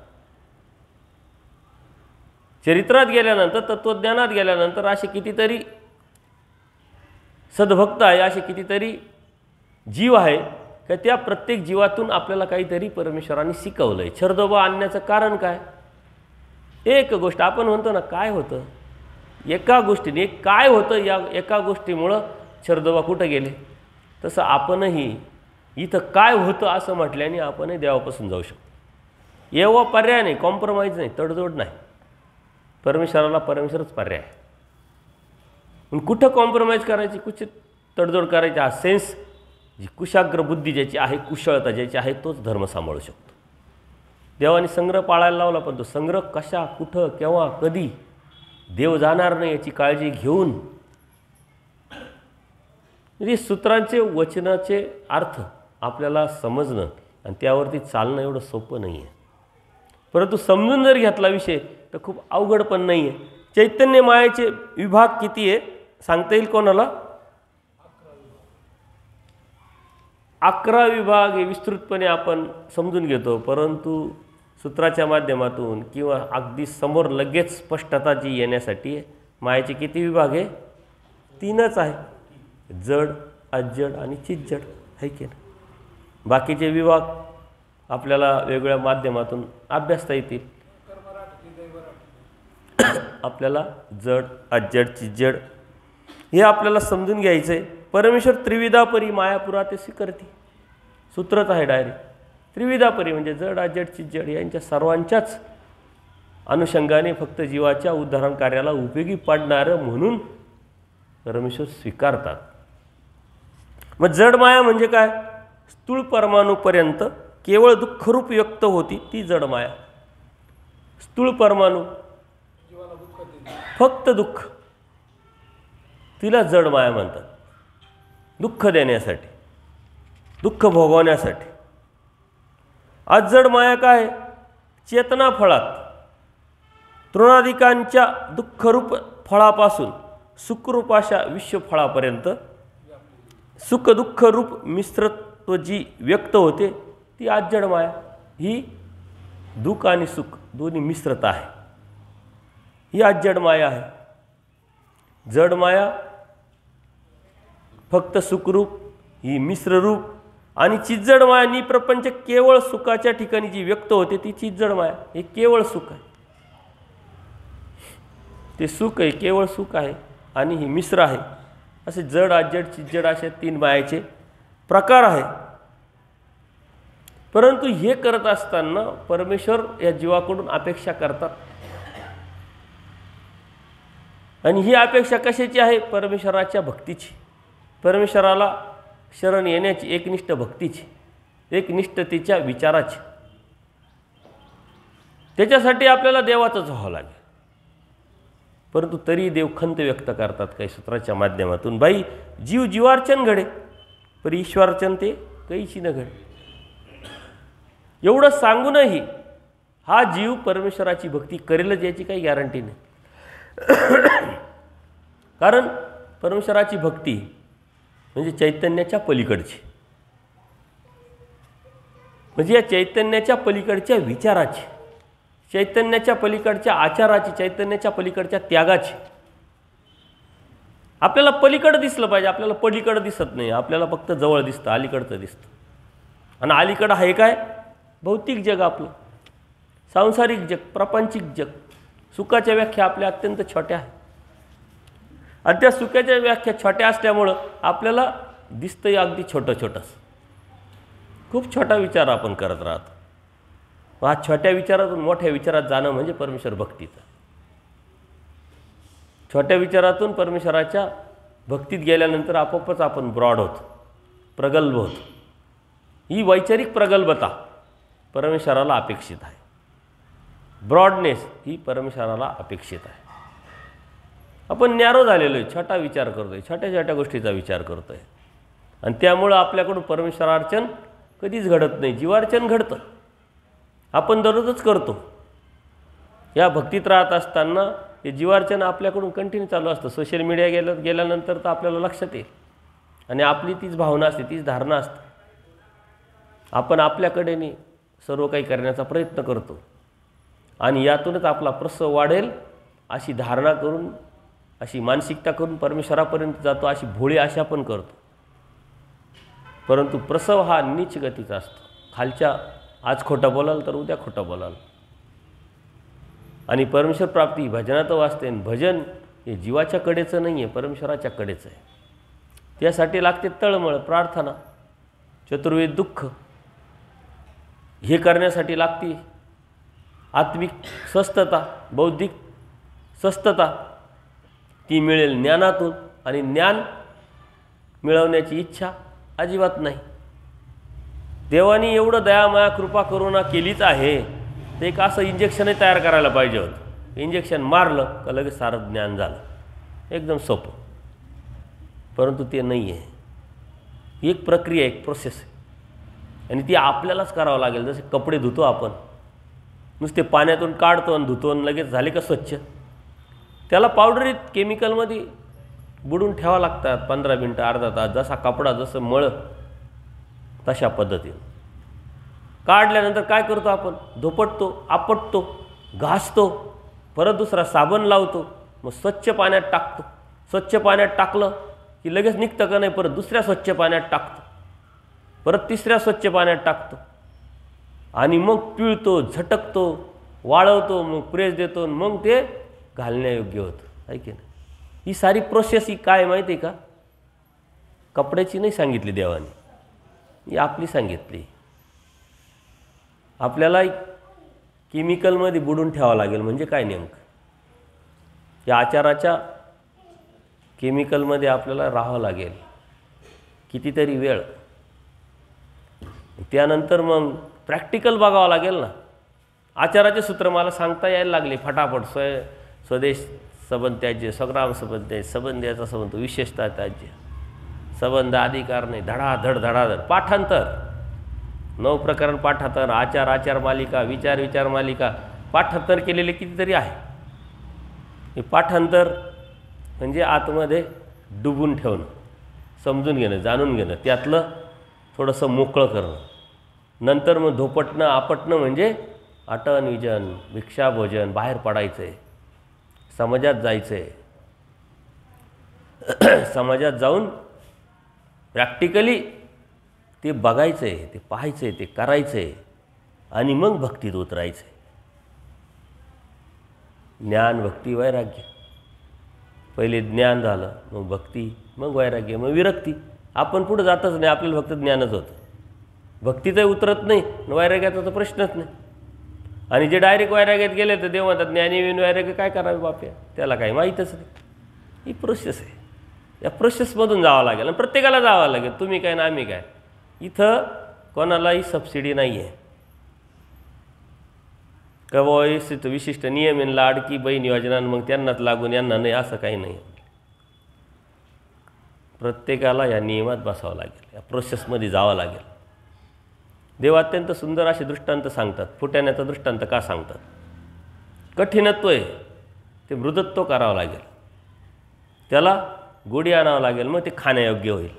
A: चरित्रात गेल्यानंतर, तत्त्वज्ञानात गेल्यानंतर असे कितीतरी सद्भक्त आहे, असे कितीतरी जीव आहे की त्या प्रत्येक जीवातून आपल्याला काहीतरी परमेश्वराने शिकवलं आहे. छरदोबा आणण्याचं कारण काय? एक गोष्ट आपण म्हणतो ना, काय होतं एका गोष्टीने, काय होतं या एका गोष्टीमुळं छरदोबा कुठं गेले. तसं आपणही इथं काय होतं असं म्हटल्याने आपणही देवापासून जाऊ शकतो. एवढा पर्याय नाही, कॉम्प्रोमाइज नाही, तडजोड नाही. परमेश्वराला परमेश्वरच पर्याय आहे. पण कुठं कॉम्प्रोमाइज करायची, कुठे तडजोड करायची, हा सेन्स जी कुशाग्र बुद्धी ज्याची आहे, कुशळता ज्याची आहे, तोच धर्म सांभाळू शकतो. देवाने संग्रह पाळायला लावला, पण तो संग्रह कशा, कुठं, केव्हा, कधी देव जाणार नाही याची काळजी घेऊन म्हणजे सूत्रांचे, वचनाचे अर्थ आपल्याला समजणं आणि त्यावरती चालणं एवढं सोपं नाही आहे. परंतु समजून जर घेतला विषय तर खूप अवघड पण नाही आहे. चैतन्य मायेचे विभाग किती आहे सांगता येईल कोणाला? 11 विभाग हे विस्तृतपणे आपण समजून घेतो, परंतु सूत्राच्या माध्यमातून किंवा अगदी समोर लगेच स्पष्टता जी येण्यासाठी मायेचे किती विभाग आहे? 3च आहे, जड, अजड आणि चिज्जड, आहे की नाही. बाकीचे विभाग आपल्याला वेगवेगळ्या माध्यमातून अभ्यासता येतील. आपल्याला जड, अजड, चिज्जड हे आपल्याला समजून घ्यायचं आहे. परमेश्वर त्रिविधापरी मायापुरा ते स्वीकारते, सूत्रच आहे डायरेक्ट. त्रिविधापरी म्हणजे जड, अजड, चिज्जड यांच्या सर्वांच्याच अनुषंगाने फक्त जीवाच्या उद्धारण कार्याला उपयोगी पडणारं म्हणून परमेश्वर स्वीकारतात. मग जड माया म्हणजे काय? स्थूल परमाणूपर्यंत केवळ दुःखरूप व्यक्त होती ती जड माया. स्थूल परमाणू फक्त दुःख, तिला जड माया म्हणतात. दुःख देण्यासाठी, दुःख भोगवण्यासाठी. आज जड माया काय? चेतना फळात तृणादिकांच्या दुःखरूप फळापासून सुखरूप अशा विश्वफळापर्यंत सुख दुःख रूप मिश्रत्व जी व्यक्त होते ती आज जड माया. ही दुःख आणि सुख दोन्ही मिश्रता आहे, ही आज जड माया आहे. जड माया फक्त सुखरूप, ही मिश्ररूप, आणि चिज्जड माया निप्रपंच केवळ सुखाच्या ठिकाणी जी व्यक्त होते ती चिज्जड माया. हे केवळ सुख आहे, ते सुख आहे, केवळ सुख आहे आणि ही मिश्र आहे. असे जड, अजड, चिज्जड असे 3 मायाचे प्रकार आहे. परंतु हे करत असताना परमेश्वर या जीवाकडून अपेक्षा करतात. आणि ही अपेक्षा कशाची आहे? परमेश्वराच्या भक्तीची, परमेश्वराला शरण येण्याची, एकनिष्ठ भक्तीची, एकनिष्ठतेच्या विचाराची. त्याच्यासाठी आपल्याला देवाचंच व्हावं लागेल. परंतु तरी देव खंत व्यक्त करतात काही सूत्राच्या माध्यमातून, बाई जीव जीवार्चन घडे पर ईश्वरार्चन ते काहीची न घडे. एवढं सांगूनही हा जीव परमेश्वराची भक्ती करेलच याची काही गॅरंटी नाही. कारण परमेश्वराची भक्ती म्हणजे चैतन्याच्या पलीकडची, म्हणजे या चैतन्याच्या पलीकडच्या विचाराची, चैतन्याच्या पलीकडच्या आचाराची, चैतन्याच्या पलीकडच्या त्यागाची. आपल्याला पलीकडं दिसलं पाहिजे, आपल्याला पलीकडं दिसत नाही, आपल्याला फक्त जवळ दिसतं, अलीकडचं दिसतं. आणि अलीकडं आहे काय? भौतिक जग, आपलं सांसारिक जग, प्रापंचिक जग. सुखाच्या व्याख्या आपल्या अत्यंत छोट्या आहेत आणि त्या सुखाच्या व्याख्या छोट्या असल्यामुळं आपल्याला दिसतंही अगदी छोटं छोटंच. खूप छोटा विचार आपण करत राहतो. हा छोट्या विचारातून मोठ्या विचारात जाणं म्हणजे परमेश्वर भक्तीचं. छोट्या विचारातून परमेश्वराच्या भक्तीत गेल्यानंतर आपोआपच आपण ब्रॉड होतो, प्रगल्भ होतो. ही वैचारिक प्रगल्भता परमेश्वराला अपेक्षित आहे. ब्रॉडनेस ही परमेश्वराला अपेक्षित आहे. आपण नॅरो झालेलो आहे, छोटा विचार करतो आहे, छोट्या छोट्या गोष्टीचा विचार करतो आहे आणि त्यामुळं आपल्याकडून परमेश्वरार्चन कधीच घडत नाही. जीवार्चन घडतं, आपण दररोजच करतो. या भक्तीत राहत असताना हे जीवार्चन आपल्याकडून कंटिन्यू चालू असतं. सोशल मीडिया गेल्यानंतर तर आपल्याला लक्षात येईल आणि आपली तीच भावना असते, तीच धारणा असते. आपण आपल्याकडेने सर्व काही करण्याचा प्रयत्न करतो आणि यातूनच आपला प्रसव वाढेल अशी धारणा करून, अशी मानसिकता करून परमेश्वरापर्यंत जातो, अशी भोळी आशा पण करतो. परंतु प्रसव हा नीच गतीचा असतो. खालच्या आज खोटं बोलाल तर उद्या खोटं बोलाल. आणि परमेश्वर प्राप्ती भजनात वाचते. भजन हे जीवाच्या कडेचं नाही आहे, परमेश्वराच्या कडेचं आहे. त्यासाठी लागते तळमळ, प्रार्थना, चतुर्वेद, दुःख. हे करण्यासाठी लागते आत्मिक स्वस्थता, बौद्धिक स्वस्थता. ती मिळेल ज्ञानातून आणि ज्ञान मिळवण्याची इच्छा अजिबात नाही. देवाने एवढं दयामाया कृपा करुणा केलीच आहे, ते एक असं इंजेक्शनही तयार करायला पाहिजे होतं. इंजेक्शन मारलं का लगेच सारं ज्ञान झालं, एकदम सोपं. परंतु ते नाही आहे. ही एक प्रक्रिया, एक प्रोसेस आहे आणि ती आपल्यालाच करावं लागेल. जसे कपडे धुतो आपण, नुसते पाण्यातून काढतो आणि धुतो आणि लगेच झाले का स्वच्छ. त्याला पावडरीत केमिकलमध्ये बुडून ठेवावं लागतात 15 मिनटं, अर्धा तास. जसा कपडा जसं मळ तशा पद्धतीने काढल्यानंतर काय करतो आपण, धोपटतो, आपटतो, घासतो, परत दुसरा साबण लावतो, मग स्वच्छ पाण्यात टाकतो. स्वच्छ पाण्यात टाकलं की लगेच निघतं का नाही, परत दुसऱ्या स्वच्छ पाण्यात टाकतो, परत तिसऱ्या स्वच्छ पाण्यात टाकतो आणि मग पिळतो, झटकतो, वाळवतो, मग प्रेस देतो, मग ते घालण्यायोग्य होतं. आहे की नाही. ही सारी प्रोसेस ही काय माहिती आहे का, कपड्याची नाही सांगितली देवाने, ही आपली सांगितली. आपल्याला केमिकलमध्ये बुडून ठेवावं लागेल. म्हणजे काय नेमकं, या आचाराच्या केमिकलमध्ये आपल्याला राहावं लागेल कितीतरी वेळ. त्यानंतर मग प्रॅक्टिकल बघावं लागेल ना. आचाराचे सूत्र मला सांगता यायला लागले फटाफट. स्वदेश संबंध त्याज्य, स्वग्राम संबंध त्याज्य, संबंधाचा संबंध, विशेषता त्याज्य, संबंध अधिकार नाही, धडाधड धडाधड. पाठांतर 9 प्रकरण पाठांतर, आचार आचार मालिका, विचार विचार मालिका, पाठांतर केलेले कितीतरी आहे. हे पाठांतर म्हणजे आतमध्ये डुबून ठेवणं, समजून घेणं, जाणून घेणं, त्यातलं थोडंसं मोकळं करणं. नंतर मग धोपटणं, आपटणं म्हणजे आटन विजन, भिक्षाभोजन, बाहेर पडायचं आहे, समाजात जायचं आहे. समाजात जाऊन प्रॅक्टिकली ते बघायचं आहे, ते पाहायचं आहे, ते करायचं आहे आणि मग भक्तीत उतरायचं आहे. ज्ञान, भक्ती, वैराग्य. पहिले ज्ञान झालं, मग भक्ती, मग वैराग्य, मग विरक्ती. आपण पुढे जातच नाही, आपल्याला फक्त ज्ञानच होतं. भक्तीतही उतरत नाही, वैराग्याचा तर प्रश्नच नाही. आणि जे डायरेक्ट वैराग्यात गेले तर देव म्हणतात ज्ञानी विन वैराग्य काय करावे बाप्या, त्याला काही माहीतच नाही. ही प्रोसेस आहे. या प्रोसेसमधून जावं लागेल आणि प्रत्येकाला जावं लागेल. तुम्ही काय ना आम्ही काय. इथं कोणालाही सबसिडी नाही आहे. कवयित विशिष्ट नियम आहे, लाडकी बहीण योजना मग त्यांनाच लागून यांना नाही, असं काही नाही. प्रत्येकाला या नियमात बसावं लागेल, या प्रोसेसमध्ये जावं लागेल. देव अत्यंत सुंदर असे दृष्टांत सांगतात. फुटाण्याचा दृष्टांत का सांगतात. कठीणत्व आहे ते मृदत्व करावं लागेल, त्याला गोडी आणावं लागेल, मग ते खाण्यायोग्य होईल.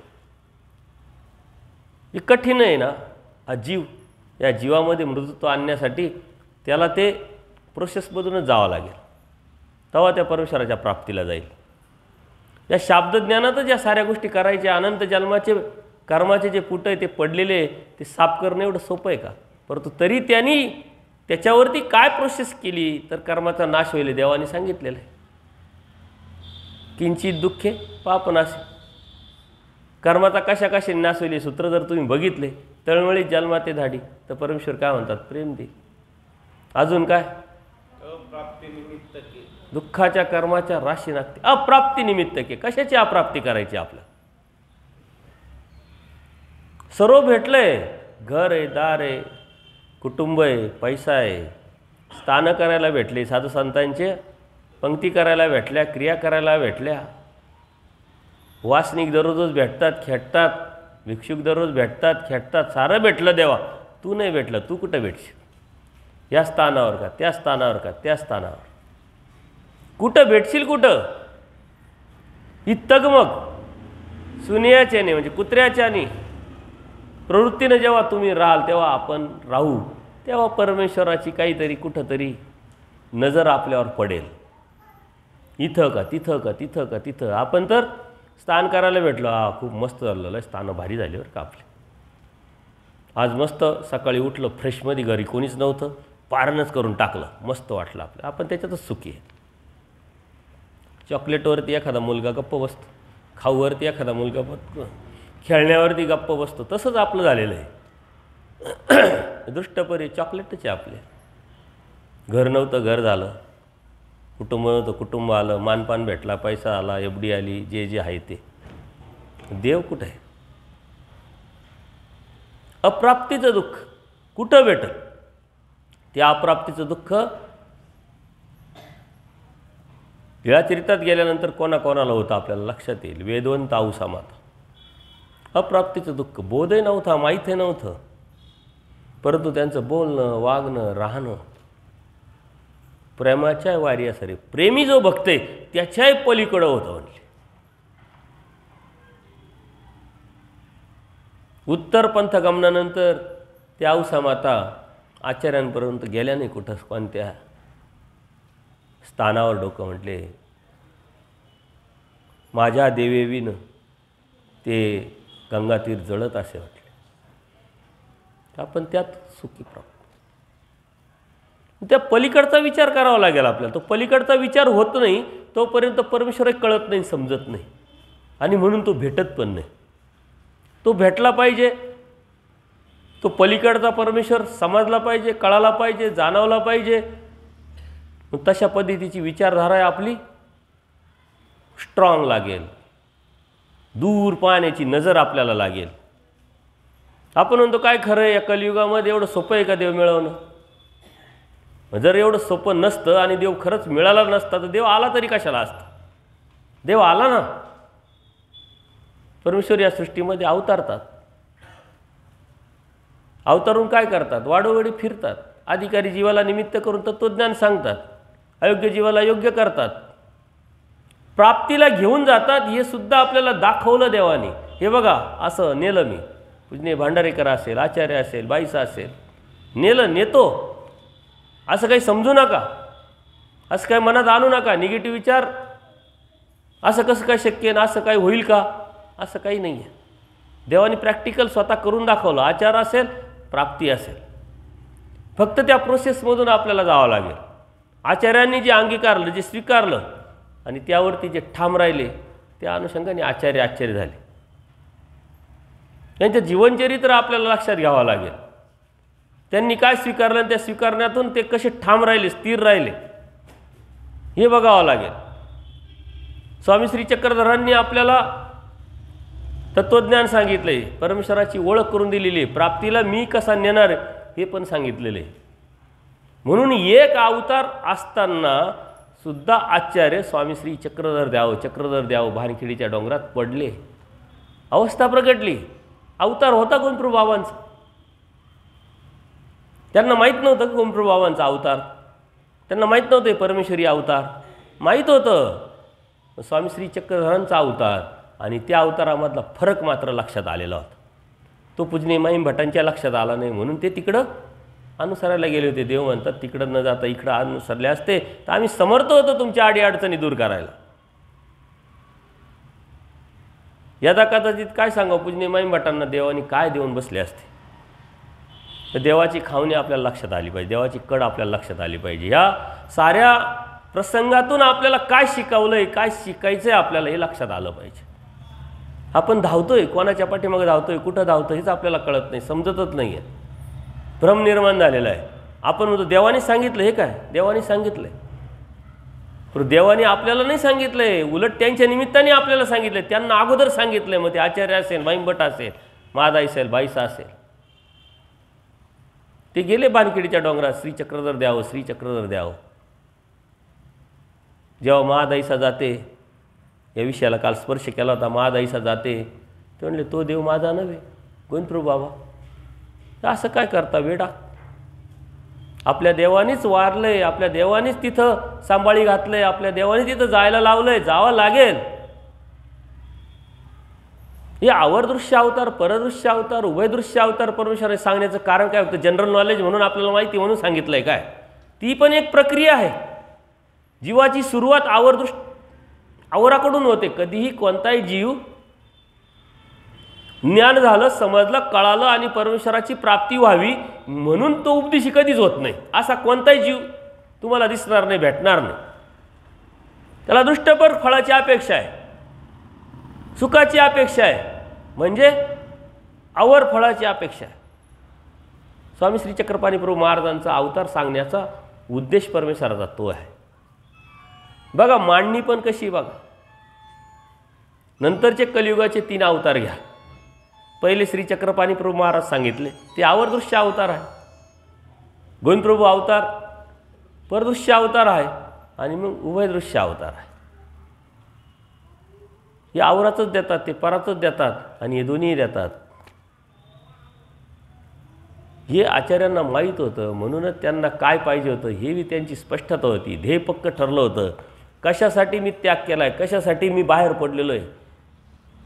A: हे कठीण आहे ना हा जीव. या जीवामध्ये मृदत्व आणण्यासाठी त्याला ते प्रोसेसमधूनच जावं लागेल, तेव्हा त्या परमेश्वराच्या प्राप्तीला जाईल. या शाब्दज्ञानातच या साऱ्या गोष्टी करायच्या. अनंत जन्माचे कर्माचे जे पुट आहे ते पडलेले ते साफ करणं एवढं सोपं आहे का. परंतु तरी त्यांनी त्याच्यावरती काय प्रोसेस केली तर कर्माचा नाश होईल. देवाने सांगितलेलं आहे, किंचित दुःखे पापनाशी. कर्माचा कशा कशा नाश होईल सूत्र जर तुम्ही बघितले, तळमळीत जन्माते धाडी, तर परमेश्वर काय म्हणतात, प्रेम दे. अजून काय? दुःखाच्या कर्माच्या राशी लागते. अप्राप्ती निमित्त के. कशाची अप्राप्ती करायची आपल्याला? सर्व भेटलंय, घर आहे, दार आहे, कुटुंब आहे, पैसा आहे, स्थानं करायला भेटले, साधू संतांचे पंक्ती करायला भेटल्या, क्रिया करायला भेटल्या, वासनिक दररोजच भेटतात, खेळतात, भिक्षुक दररोज भेटतात, खेळतात, सारं भेटलं देवा. तू नाही भेटलं. तू कुठं भेटशील? या स्थानावर का, त्या स्थानावर का, त्या स्थानावर कुठं भेटशील? कुठं? ही तगमग सुनियाच्याने म्हणजे कुत्र्याच्याने प्रवृत्तीनं जेव्हा तुम्ही राहाल तेव्हा आपण राहू, तेव्हा परमेश्वराची काहीतरी कुठंतरी नजर आपल्यावर पडेल. इथं का तिथं का तिथं का तिथं. आपण तर स्थान करायला भेटलो. खूप मस्त झालेलं, स्थानं भारी झाली बरं का आपली. आज मस्त सकाळी उठलं फ्रेशमध्ये, घरी कोणीच नव्हतं, पारणच करून टाकलं, मस्त वाटलं आपलं. आपण त्याच्यातच सुखी आहे. चॉकलेटवरती एखादा मुलगा गप्प बसतो, खाऊवरती एखादा मुलगा बसतो, खेळण्यावरती गप्प बसतो. तसंच आपलं झालेलं आहे. दृष्टपरी चॉकलेटच आहे आपले. घर नव्हतं घर झालं, कुटुंब नव्हतं कुटुंब आलं, मानपान भेटला, पैसा आला, एफडी आली, जे जे आहे ते. देव कुठं आहे? अप्राप्तीचं दुःख कुठं भेटल? त्या अप्राप्तीचं दुःख लीळाचरित्रात गेल्यानंतर कोणाकोणाला होतं आपल्याला लक्षात येईल. वेदवंत औसामाता. अप्राप्तीचं दुःख बोधही नव्हता, माहीतही नव्हतं, परंतु त्यांचं बोलणं, वागणं, राहणं प्रेमाच्या वार्यासारे. प्रेमी जो भक्त आहे त्याच्याही पलीकडं होतं म्हणले. उत्तर पंथगमनानंतर त्या औसामाता आचार्यांपर्यंत गेल्या नाही कुठं, कोणत्या स्थानावर डोकं म्हटले. माझ्या देवेवीनं ते गंगातीर जळत असे म्हटले. आपण त्यात सुखी प्राप्त. त्या पलीकडचा विचार करावा लागेल आपल्याला. तो पलीकडचा विचार होत नाही तोपर्यंत परमेश्वर कळत नाही, समजत नाही, आणि म्हणून तो भेटत पण नाही. तो भेटला पाहिजे. तो पलीकडचा परमेश्वर समजला पाहिजे, कळाला पाहिजे, जाणवला पाहिजे. मग तशा पद्धतीची विचारधारा आहे आपली स्ट्रॉंग लागेल. दूर पाहण्याची नजर आपल्याला लागेल. आपण म्हणतो काय खरं आहे, या कलियुगामध्ये एवढं सोपं आहे का देव मिळवणं? जर एवढं सोपं नसतं आणि देव खरंच मिळाला नसता तर देव आला तरी कशाला असता? देव आला ना. परमेश्वर या सृष्टीमध्ये अवतारतात. अवतारून काय करतात? वाडोवडी फिरतात. अधिकारी जीवाला निमित्त करून तत्त्वज्ञान सांगतात. अयोग्य जीवाला योग्य करतात. प्राप्तीला घेऊन जातात. हे सुद्धा आपल्याला दाखवलं देवाने. हे बघा असं नेलं मी. पूजनीय भांडारेकर असेल, आचार्य असेल, बाईसा असेल, नेलं, नेतो. असं काही समजू नका, असं काही मनात आणू नका निगेटिव्ह विचार. असं कसं काय शक्य आहे, असं काय होईल का? असं काही नाही आहे. देवाने प्रॅक्टिकल स्वतः करून दाखवलं. आचार असेल, प्राप्ती असेल. फक्त त्या प्रोसेसमधून आपल्याला जावं लागेल. आचार्यांनी जे अंगीकारलं, जे स्वीकारलं आणि त्यावरती जे ठाम राहिले, त्या अनुषंगाने आचार्य झाले. त्यांचं जीवनचरित्र आपल्याला लक्षात घ्यावं लागेल. त्यांनी काय स्वीकारलं आणि त्या स्वीकारण्यातून ते कसे ठाम राहिले, स्थिर राहिले, हे बघावं लागेल. स्वामी श्री चक्रधरांनी आपल्याला तत्त्वज्ञान सांगितलं आहे, परमेश्वराची ओळख करून दिलेली आहे, प्राप्तीला मी कसा नेणार हे पण सांगितलेलं आहे. म्हणून एक अवतार असताना सुद्धा आचार्य स्वामी श्री चक्रधर द्यावं भानखिडीच्या डोंगरात पडले. अवस्था प्रगटली. अवतार होता गोविंदप्रभू बाबांचा. त्यांना माहीत नव्हतं की गोविंदप्रभू बाबांचा अवतार. त्यांना माहीत नव्हतं परमेश्वरी अवतार. माहीत होतं स्वामी श्री चक्रधरांचा अवतार. आणि त्या अवतारामधला फरक मात्र लक्षात आलेला होता. तो पूजनीय माईम भटांच्या लक्षात आला नाही, म्हणून ते तिकडं अनुसरायला गेले होते. देव म्हणतात तिकडं न जाता इकडं अनुसरले असते तर आम्ही समर्थ होतो तुमच्या अडीअडचणी दूर करायला. यदा कदाचित काय सांगा पूजनीय माईम भटांना देवानी काय देऊन बसले असते. तर देवाची खावणी आपल्याला लक्षात आली पाहिजे. देवाची कड आपल्याला लक्षात आली पाहिजे. ह्या साऱ्या प्रसंगातून आपल्याला काय शिकवलंय, काय शिकायचं आहे आपल्याला हे लक्षात आलं पाहिजे. आपण धावतोय, कोणाच्या पाठीमागे धावतोय, कुठं धावतोय हेच आपल्याला कळत नाही, समजतच नाही आहे. भ्रम निर्माण झालेला आहे. आपण म्हणतो देवाने सांगितलं, हे काय देवाने सांगितलंय? पण देवाने आपल्याला नाही सांगितलंय, उलट त्यांच्या निमित्ताने आपल्याला सांगितलंय. त्यांना अगोदर सांगितलंय. मग ते आचार्य असेल, भाईंभट असेल, मादा असेल, बाईसा असेल, ते गेले बानखेडीच्या डोंगरात, श्रीचक्रधर द्यावं, श्रीचक्रधर द्यावं. जेव्हा महादाईसा जाते, या विषयाला काल स्पर्श केला होता, महादाईसा जाते, ते म्हणले तो देव माझा नव्हे, गोविंदप्रभू बाबा असं काय करता वेडा? आपल्या देवानीच वारलंय, आपल्या देवानीच तिथं सांभाळी घातलंय, आपल्या देवाने तिथं जायला लावलंय, जावं लागेल. हे आवर्दृश्य अवतार, परदृश्य अवतार, उभयदृश्य अवतार परमेश्वराने सांगण्याचं कारण काय होतं? जनरल नॉलेज म्हणून आपल्याला माहिती म्हणून सांगितलंय काय? ती पण एक प्रक्रिया आहे. जीवाची सुरुवात आवराकडून होते. कधीही कोणताही जीव ज्ञान झालं, समजलं, कळालं आणि परमेश्वराची प्राप्ती व्हावी म्हणून तो उपदेशी कधीच होत नाही. असा कोणताही जीव तुम्हाला दिसणार नाही, भेटणार नाही. त्याला दृष्टपर फळाची अपेक्षा आहे, सुखाची अपेक्षा आहे, म्हणजे आवर फळाची अपेक्षा आहे. स्वामी श्री चक्रपाणी प्रभू महाराजांचा अवतार सांगण्याचा उद्देश परमेश्वराचा तो आहे. बघा मांडणी पण कशी बघा. नंतरचे कलियुगाचे 3 अवतार घ्या. पहिले श्री चक्रपाणी प्रभू महाराज सांगितले, ते आवर्दृश्य अवतार आहे. गोविंदप्रभू अवतार परदृश्य अवतार आहे आणि मग उभयदृश्य अवतार आहे. हे आवरातच देतात, ते परातच देतात आणि हे दोन्ही देतात. हे आचार्यांना माहीत होतं, म्हणूनच त्यांना काय पाहिजे होतं हे बी त्यांची स्पष्टता होती. ध्येय पक्क ठरलं होतं. कशासाठी मी त्याग केला आहे, कशासाठी मी बाहेर पडलेलो आहे,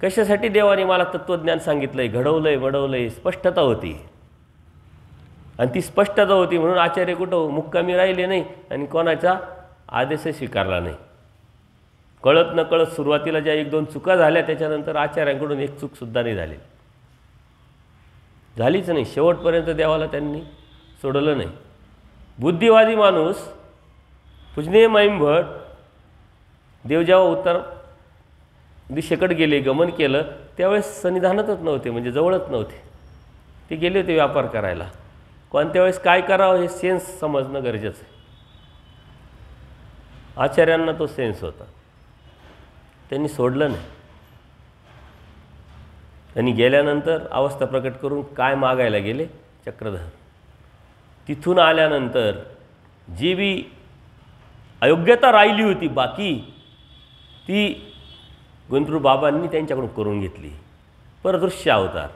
A: कशासाठी देवाने मला तत्त्वज्ञान सांगितलं आहे, घडवलं आहे, वडवलं आहे, स्पष्टता होती. आणि ती स्पष्टता होती म्हणून आचार्य कुठं मुक्कामी राहिले नाही आणि कोणाचा आदेशही स्वीकारला नाही. कळत न कळत सुरुवातीला ज्या 1-2 चुका झाल्या, त्याच्यानंतर आचार्यांकडून एक चूकसुद्धा नाही झालीच नाही. शेवटपर्यंत देवाला त्यांनी सोडलं नाही. बुद्धिवादी माणूस पूजनीय माईंभट देव जेव्हा उत्तर दिशेकडे गेले, गमन केलं, त्यावेळेस सन्निधानातच नव्हते, म्हणजे जवळच नव्हते. ते गेले होते व्यापार करायला. कोणत्या वेळेस काय करावं हे सेन्स समजणं गरजेचं आहे. आचार्यांना तो सेन्स होता, त्यांनी सोडलं नाही. आणि गेल्यानंतर अवस्था प्रकट करून काय मागायला गेले? चक्रधर. तिथून आल्यानंतर जी बी अयोग्यता राहिली होती बाकी, ती गोविंदप्रभू बाबांनी त्यांच्याकडून करून घेतली. परदृश्य अवतार,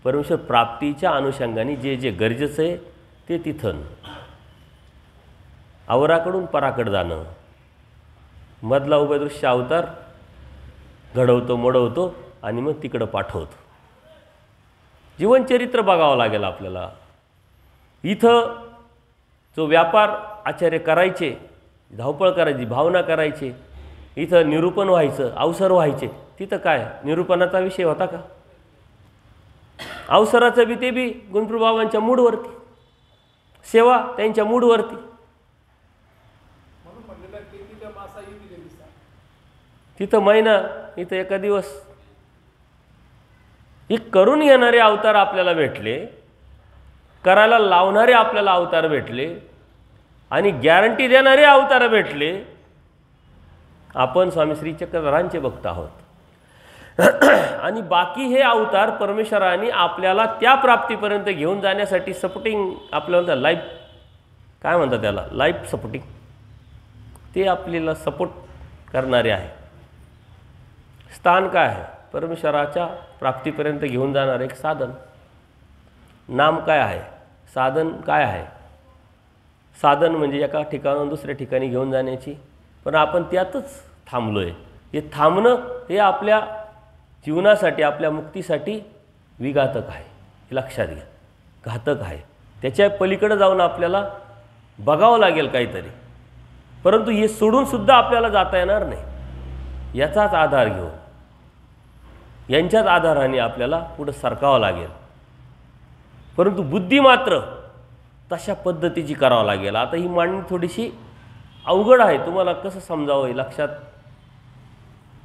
A: परमेश्वर प्राप्तीच्या अनुषंगाने जे जे गरजेचं आहे ते तिथं आवराकडून पराकडे जाणं. मधला उभयदृश्य अवतार घडवतो, मोडवतो आणि मग तिकडं पाठवतो. जीवनचरित्र बघावं लागेल आपल्याला. इथं जो व्यापार आचार्य करायचे, धावपळ करायची, भावना करायचे, इथं निरूपण व्हायचं, अवसर व्हायचे, तिथं काय निरूपणाचा विषय होता का? अवसराचं बी ते बी गोविंदप्रभू बाबांच्या मूडवरती, सेवा त्यांच्या मूडवरती. तिथं महिना, इथं एका दिवस. हे करून येणारे अवतार आपल्याला भेटले, करायला लावणारे आपल्याला अवतार भेटले आणि गॅरंटी देणारे अवतार भेटले. आपण स्वामी श्री चक्रधरांचे भक्त आहोत आणि बाकी हे अवतार परमेश्वराने आपल्याला त्या प्राप्तीपर्यंत घेऊन जाण्यासाठी सपोर्टिंग, आपल्याला लाईफ काय म्हणतात त्याला, लाईफ सपोर्टिंग, ते आपल्याला सपोर्ट करणारे आहे. स्थान काय आहे? परमेश्वराच्या प्राप्तीपर्यंत घेऊन जाणारं एक साधन. नाम काय आहे? साधन काय आहे? साधन म्हणजे एका ठिकाणाहून दुसऱ्या ठिकाणी घेऊन जाण्याची, पण आपण त्यातच थांबलो आहे. हे थांबणं हे आपल्या जीवनासाठी, आपल्या मुक्तीसाठी विघातक आहे, हे लक्षात घ्या. घातक आहे. त्याच्या पलीकडे जाऊन आपल्याला बघावं लागेल काहीतरी, परंतु हे सोडूनसुद्धा आपल्याला जाता येणार नाही. याचाच आधार घेऊन, यांच्याच आधाराने आपल्याला पुढं सरकावं लागेल. परंतु बुद्धी मात्र तशा पद्धतीची करावं लागेल. आता ही मांडणी थोडीशी अवघड आहे, तुम्हाला कसं समजावं लक्षात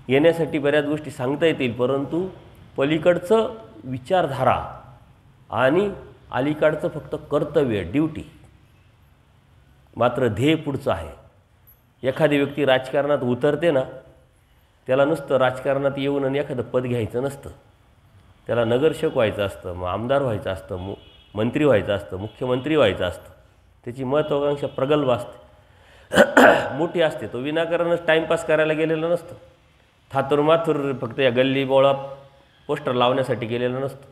A: येण्यासाठी बऱ्याच गोष्टी सांगता येतील, परंतु पलीकडचं विचारधारा आणि अलीकडचं फक्त कर्तव्य, ड्युटी, मात्र ध्येय पुढचं आहे. एखादी व्यक्ती राजकारणात उतरते ना, त्याला नुसतं राजकारणात येऊन आणि एखादं पद घ्यायचं नसतं. त्याला नगरसेवक व्हायचं असतं, मग आमदार व्हायचं असतं, मंत्री व्हायचं असतं, मुख्यमंत्री व्हायचं असतं. त्याची महत्त्वाकांक्षा प्रगल्भ असते, मोठी असते. तो विनाकारणच टाईमपास करायला गेलेला नसतं. थातुरमाथुर फक्त या गल्ली बोळा पोस्टर लावण्यासाठी गेलेला नसतो.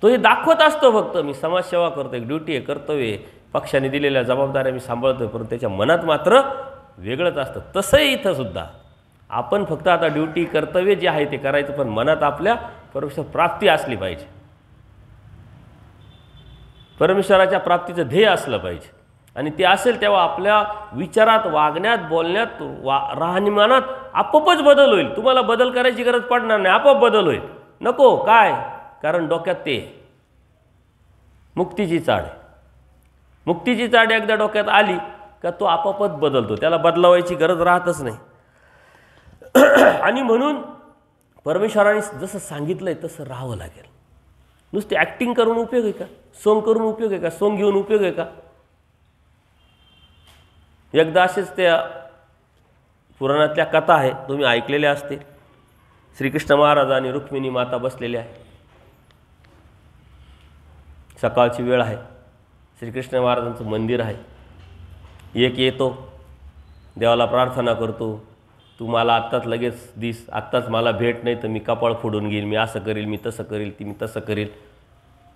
A: तो हे दाखवत असतो फक्त मी समाजसेवा करतो, एक ड्युटी आहे, कर्तव्य आहे, पक्षाने दिलेल्या जबाबदाऱ्या मी सांभाळतो, परंतु त्याच्या मनात मात्र वेगळंच असतं. तसंही इथं सुद्धा आपण फक्त आता ड्युटी कर्तव्य जे आहे ते करायचं, पण मनात आपल्या परमेश्वर प्राप्ती असली पाहिजे. परमेश्वराच्या प्राप्तीचं ध्येय असलं पाहिजे. आणि ते असेल तेव्हा आपल्या विचारात, वागण्यात, बोलण्यात, राहणीमानात आपोआपच बदल होईल. तुम्हाला बदल करायची गरज पडणार नाही, आपोआप बदल होईल. नको काय, कारण डोक्यात ते मुक्तीची चाड आहे. मुक्तीची चाड एकदा डोक्यात आली का तो आपोआपच बदलतो, त्याला बदलावायची गरज राहतच नाही. आणि म्हणून परमेश्वराने जसं सांगितलंय तसं राहावं लागेल. नुसते ॲक्टिंग करून उपयोग आहे का? सोंग करून उपयोग आहे का? सोंग घेऊन उपयोग आहे का? एकदा असेच त्या पुराणातल्या कथा आहे, तुम्ही ऐकलेल्या असतील. श्रीकृष्ण महाराज आणि रुक्मिणी माता बसलेले आहे. सकाळची वेळ आहे. श्रीकृष्ण महाराजांचं मंदिर आहे. एक येतो, देवाला प्रार्थना करतो, तू मला आत्ताच लगेच दिस, आत्ताच मला भेट, नाही तर मी कपाळ फोडून घेईल, मी असं करील, मी तसं करील, ती मी तसं करील.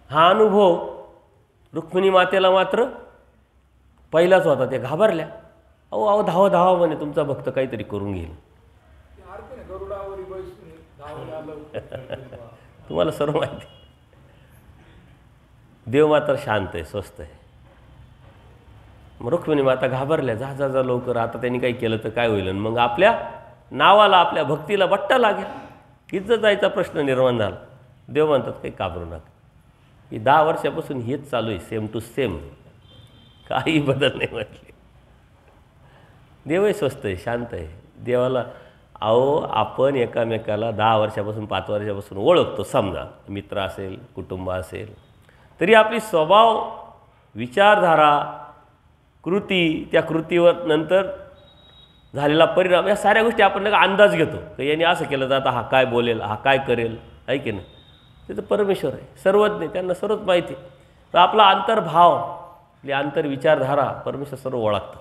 A: हा अनुभव रुक्मिणी मातेला मात्र पहिलाच होता. ते घाबरल्या. अहो अहो धावा धावा म्हणे, तुमचा भक्त काहीतरी करून घेईल. तुम्हाला सर्व माहिती. देव मात्र शांत आहे, स्वस्त आहे. मग रुक्मिणी माता घाबरल्या, जा जा जा लवकर, आता त्यांनी काही केलं तर काय होईल. मग आपल्या नावाला, आपल्या भक्तीला बट्टा लागेल, इज्जत जायचा प्रश्न निर्माण झाला. देव म्हणतात काही घाबरू नका, की 10 वर्षापासून हेच चालू आहे, सेम टू सेम, काही बदल नाही म्हटले. देवही स्वस्त आहे, शांत आहे. देवाला अहो आपण एकामेकाला 10 वर्षापासून 5 वर्षापासून ओळखतो, समजा मित्र असेल, कुटुंब असेल, तरी आपली स्वभाव, विचारधारा, कृती, त्या कृतीवर नंतर झालेला परिणाम, या साऱ्या गोष्टी आपण अंदाज घेतो की यांनी असं केलं तर आता हा काय बोलेल, हा काय करेल, आहे की नाही. ते तर परमेश्वर आहे, सर्वज्ञ, त्यांना सर्वच माहिती आहे. तर आपला अंतर्भाव, आपली आंतरविचारधारा परमेश्वर सर्व ओळखतं.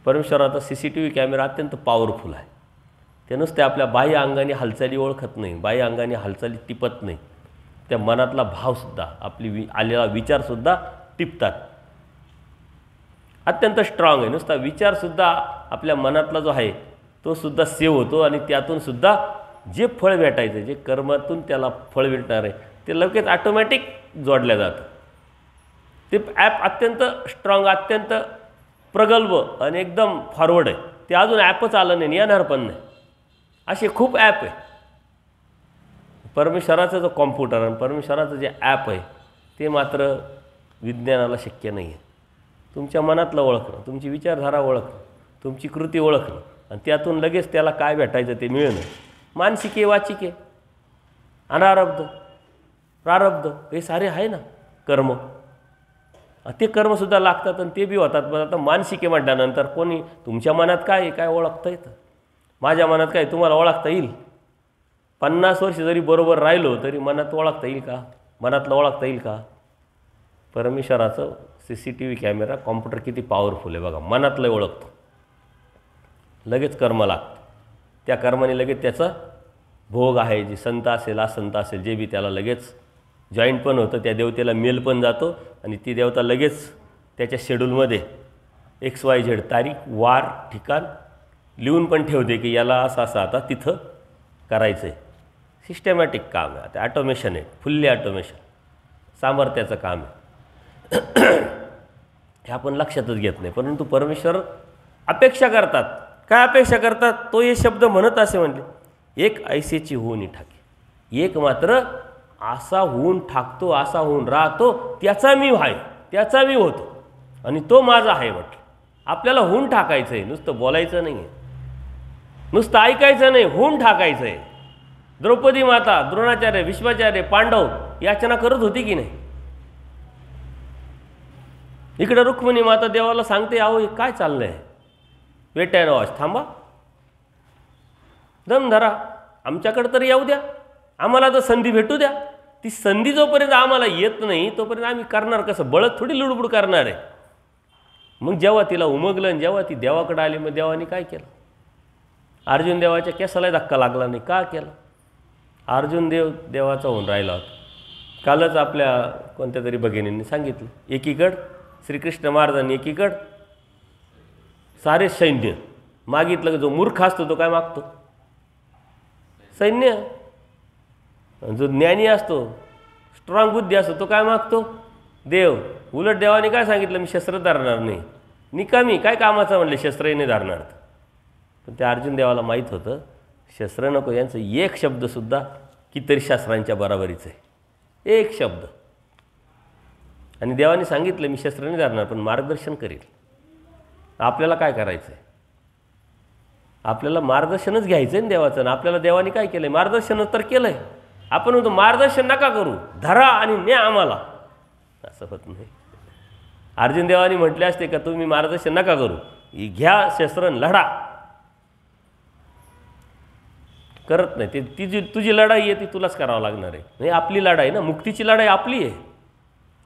A: परमेश्वराचा CCTV कॅमेरा अत्यंत पॉवरफुल आहे. ते नुसते आपल्या बाह्य अंगाने हालचाली ओळखत नाही, बाह्य अंगाने हालचाली टिपत नाही, त्या मनातला भावसुद्धा, आपली आलेला विचारसुद्धा टिपतात. अत्यंत स्ट्रॉंग आहे. नुसता विचारसुद्धा आपल्या मनातला जो आहे तो सुद्धा सेव्ह होतो, आणि त्यातून सुद्धा जे फळ भेटायचं, जे कर्मातून त्याला फळ भेटणार आहे, ते लगेच ऑटोमॅटिक जोडल्या जातं. ते ॲप अत्यंत स्ट्रॉंग, अत्यंत प्रगल्भ आणि एकदम फॉरवर्ड आहे. ते अजून ॲपच आलं नाही, येणार पण नाही. असे खूप ॲप आहे. परमेश्वराचा जो कॉम्प्युटर आणि परमेश्वराचं जे ॲप आहे ते मात्र विज्ञानाला शक्य नाही आहे. तुमच्या मनातलं ओळखणं, तुमची विचारधारा ओळखणं, तुमची कृती ओळखणं, आणि त्यातून लगेच त्याला काय भेटायचं ते मिळणं. मानसिके, वाचिके, अनारब्ध, प्रारब्ध, हे सारे आहे ना कर्म. ते कर्मसुद्धा लागतात आणि ते बी होतात. पण आता मानसिके म्हटल्यानंतर कोणी तुमच्या मनात काय आहे, काय ओळखता येतं. माझ्या मनात काय तुम्हाला ओळखता येईल. 50 वर्ष जरी बरोबर राहिलो तरी मनात ओळखता येईल का? मनातलं ओळखता येईल का? परमेश्वराचं CCTV कॅमेरा, कॉम्प्युटर किती पॉवरफुल आहे बघा. मनातलं ओळखतो, लगेच कर्म लागतं. त्या कर्माने लगेच त्याचा भोग आहे, जे संत असेल, असंत असेल, जे बी, त्याला लगेच जॉईंट पण होतं. त्या देवतेला मेल पण जातो, आणि ती देवता लगेच त्याच्या शेड्यूलमध्ये XYZ तारीख, वार, ठिकाण लिहून पण ठेवते की याला असं असं आता तिथं करायचं आहे. सिस्टमॅटिक काम आहे. आता ॲटोमेशन आहे, फुल्ली ॲटोमेशन, सामर्थ्याचं काम आहे. हे आपण लक्षातच घेत नाही. परंतु परमेश्वर अपेक्षा करतात. काय अपेक्षा करतात? तो हे शब्द म्हणत असे म्हणले, एक ऐसेची होऊन ठाके. एक मात्र असा होऊन ठाकतो, असा होऊन राहतो, त्याचा मी आहे, त्याचा मी होतो, आणि तो माझा आहे म्हटलं. आपल्याला होऊन टाकायचं आहे, नुसतं बोलायचं नाही आहे, नुसतं ऐकायचं नाही, होऊन टाकायचं आहे. द्रौपदी माता, द्रोणाचार्य, विश्वाचार्य, पांडव याचना करत होती की नाही? इकडे रुक्मिणी माता देवाला सांगते, अहो हे काय चाललं आहे, वेट अँड वॉच, थांबा, दम धरा, आमच्याकडे तर येऊ द्या, आम्हाला तर संधी भेटू द्या. ती संधी जोपर्यंत आम्हाला येत नाही तोपर्यंत आम्ही करणार कसं, बळत थोडी लुडबुड करणार आहे. मग जेव्हा तिला उमगलं आणि जेव्हा ती देवाकडे आली, मग देवाने काय केलं, अर्जुन देवाच्या केसाला धक्का लागला नाही. का केला, अर्जुन देवाचा होऊन राहिला होता. कालच आपल्या कोणत्या तरी भगिनींनी सांगितलं, एकीकडं श्रीकृष्ण महाराजांनी एकीकडं सारे सैन्य मागितलं, जो मूर्ख असतो तो काय मागतो, सैन्य. जो ज्ञानी असतो, स्ट्रॉंग बुद्धी असतो, तो काय मागतो, देव. उलट देवाने काय सांगितलं, मी शस्त्र धरणार नाही, निकामी काय कामाचं म्हणले, शस्त्रही नाही धरणार. पण त्या अर्जुन देवाला माहीत होतं शस्त्र नको, यांचं एक शब्दसुद्धा कितीतरी शास्त्रांच्या बराबरीचं आहे, एक शब्द. आणि देवाने सांगितलं मी शस्त्र नाही धरणार पण मार्गदर्शन करील. आपल्याला काय करायचं आहे, आपल्याला मार्गदर्शनच घ्यायचं आहे ना देवाचं. ना आपल्याला देवाने काय केलं आहे, मार्गदर्शनच तर केलं आहे. आपण म्हणतो मार्गदर्शन नका करू, धरा आणि न्या आम्हाला, असं होत नाही. अर्जुन देवानी म्हटले असते का तुम्ही मार्गदर्शन नका करू, घ्या शस्त्र लढा, करत नाही. ते तुझी लढाई आहे ती तुलाच करावं लागणार आहे. नाही, आपली लढाई ना, मुक्तीची लढाई आपली आहे,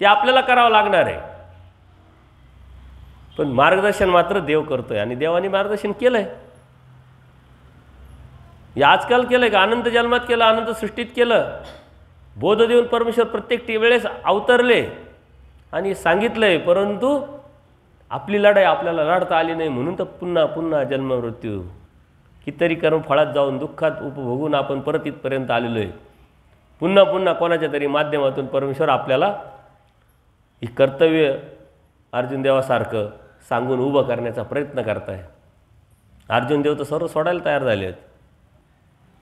A: ती आपल्याला करावं लागणार आहे. पण मार्गदर्शन मात्र देव करतोय आणि देवाने मार्गदर्शन केलं आहे. आजकाल केलं आहे का, अनंत जन्मात केलं, अनंत सृष्टीत केलं. बोध देऊन परमेश्वर प्रत्येक वेळेस अवतरले आणि सांगितलं आहे, परंतु आपली लढाई आपल्याला लढता आली नाही म्हणून तर पुन्हा पुन्हा जन्म मृत्यू कितीतरी कर्म फळात जाऊन दुःखात उपभोगून आपण परत इथपर्यंत आलेलो आहे. पुन्हा पुन्हा कोणाच्या तरी माध्यमातून परमेश्वर आपल्याला ही कर्तव्य अर्जुन देवासारखं सांगून उभं करण्याचा प्रयत्न करत आहे. अर्जुन देव तर सर्व सोडायला तयार झाले आहेत,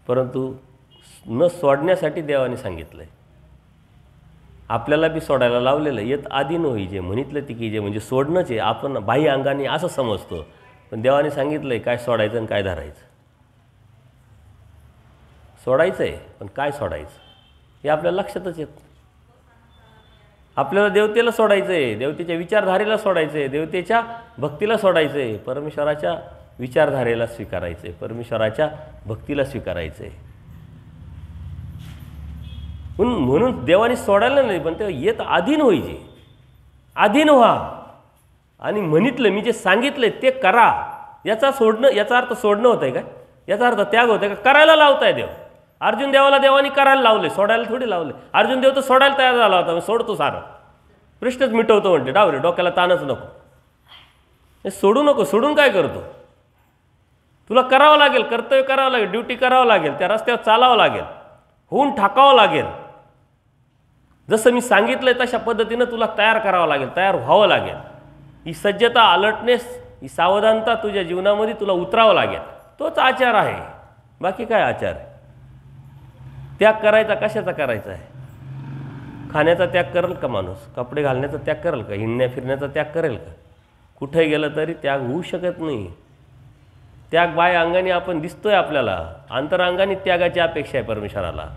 A: परंतु न सोडण्यासाठी देवाने सांगितलं आहे. आपल्याला बी सोडायला लावलेलं आहे. येत आधी न होई जे म्हणितलं ती की जे म्हणजे सोडणंच आहे. आपण बाह्य अंगाने असं समजतो, पण देवाने सांगितलं आहे काय सोडायचं आणि काय धरायचं. सोडायचं आहे पण काय सोडायचं हे आपल्याला लक्षातच येत. आपल्याला देवतेला सोडायचं आहे, देवतेच्या विचारधारेला सोडायचं आहे, देवतेच्या भक्तीला सोडायचं आहे, परमेश्वराच्या विचारधारेला स्वीकारायचं आहे, परमेश्वराच्या भक्तीला स्वीकारायचं आहे. म्हणून देवाने सोडायला नाही, पण ते येत अधीन होईचे, अधीन व्हा आणि म्हणितलं मी जे सांगितलंय ते करा. याचा सोडणं, याचा अर्थ सोडणं होतंय काय, याचा अर्थ त्याग होतंय का, करायला लावताय देव. अर्जुन देवाला देवाने करायला लावले, सोडायला थोडी लावले. अर्जुन देव तर सोडायला तयार झाला होता, सोडतो सारं, प्रश्नच मिटवतो म्हणते. डावरे डोक्याला ताणच नको, हे सोडू नको. सोडून काय करतो, तुला करावं लागेल, कर्तव्य करावं लागेल, ड्युटी करावं लागेल, त्या रस्त्यावर चालावं लागेल, होऊन ठाकावं लागेल. जसं मी सांगितलंय तशा पद्धतीनं तुला तयार करावं लागेल, तयार व्हावं लागेल. ही सज्जता, अलर्टनेस, ही सावधानता तुझ्या जीवनामध्ये तुला उतरावं लागेल. तोच आचार आहे, बाकी काय आचार आहे. त्याग करायचा कशाचा करायचा आहे, खाण्याचा त्याग करेल का माणूस, कपडे घालण्याचा त्याग करेल का, हिंडण्या फिरण्याचा त्याग करेल का. कुठे गेलं तरी त्याग होऊ शकत नाही. त्याग बाह्य अंगाने आपण दिसतोय, आपल्याला अंतरांगाने त्यागाची अपेक्षा आहे परमेश्वराला.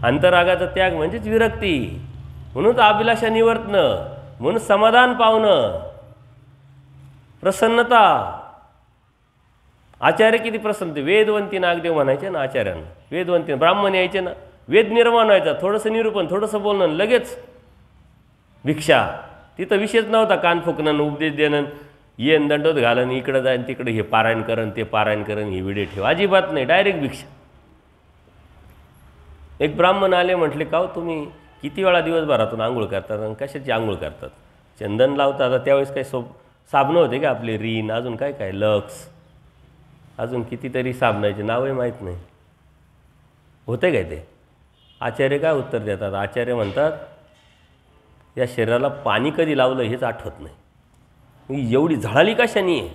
A: अंतरागाचा त्याग म्हणजेच विरक्ती, म्हणून अभिलाषा निवर्तनं, म्हणून समाधान पावणं, प्रसन्नता. आचार्य किती प्रसन्न, वेदवंती नागदेव म्हणायचे ना आचार्यांना, वेदवंती ब्राह्मण यायचे ना, वेद निर्माण व्हायचा, थोडंसं निरूपण, थोडंसं बोलणं, लगेच भिक्षा. तिथं विषयच नव्हता कान फुकणं, उपदेश देणं, येन दंडोत घालन, इकडं जाईन तिकडे हे पारायण करण, ते पारायण करण, ही विडे ठेव, अजिबात नाही, डायरेक्ट भिक्षा. एक ब्राह्मण आले, म्हटले का हो तुम्ही किती वेळा दिवसभरातून आंघोळ करतात आणि कशाची आंघोळ करतात. चंदन लावतात, त्यावेळेस काही साबणं होते का आपले, रीन, अजून काय काय लक्स, अजून कितीतरी साबणाचे नावही माहीत नाही, होते काय ते. आचार्य काय उत्तर देतात, आचार्य म्हणतात या शरीराला पाणी कधी लावलं हेच आठवत नाही, एवढी झळाली कशाने आहे.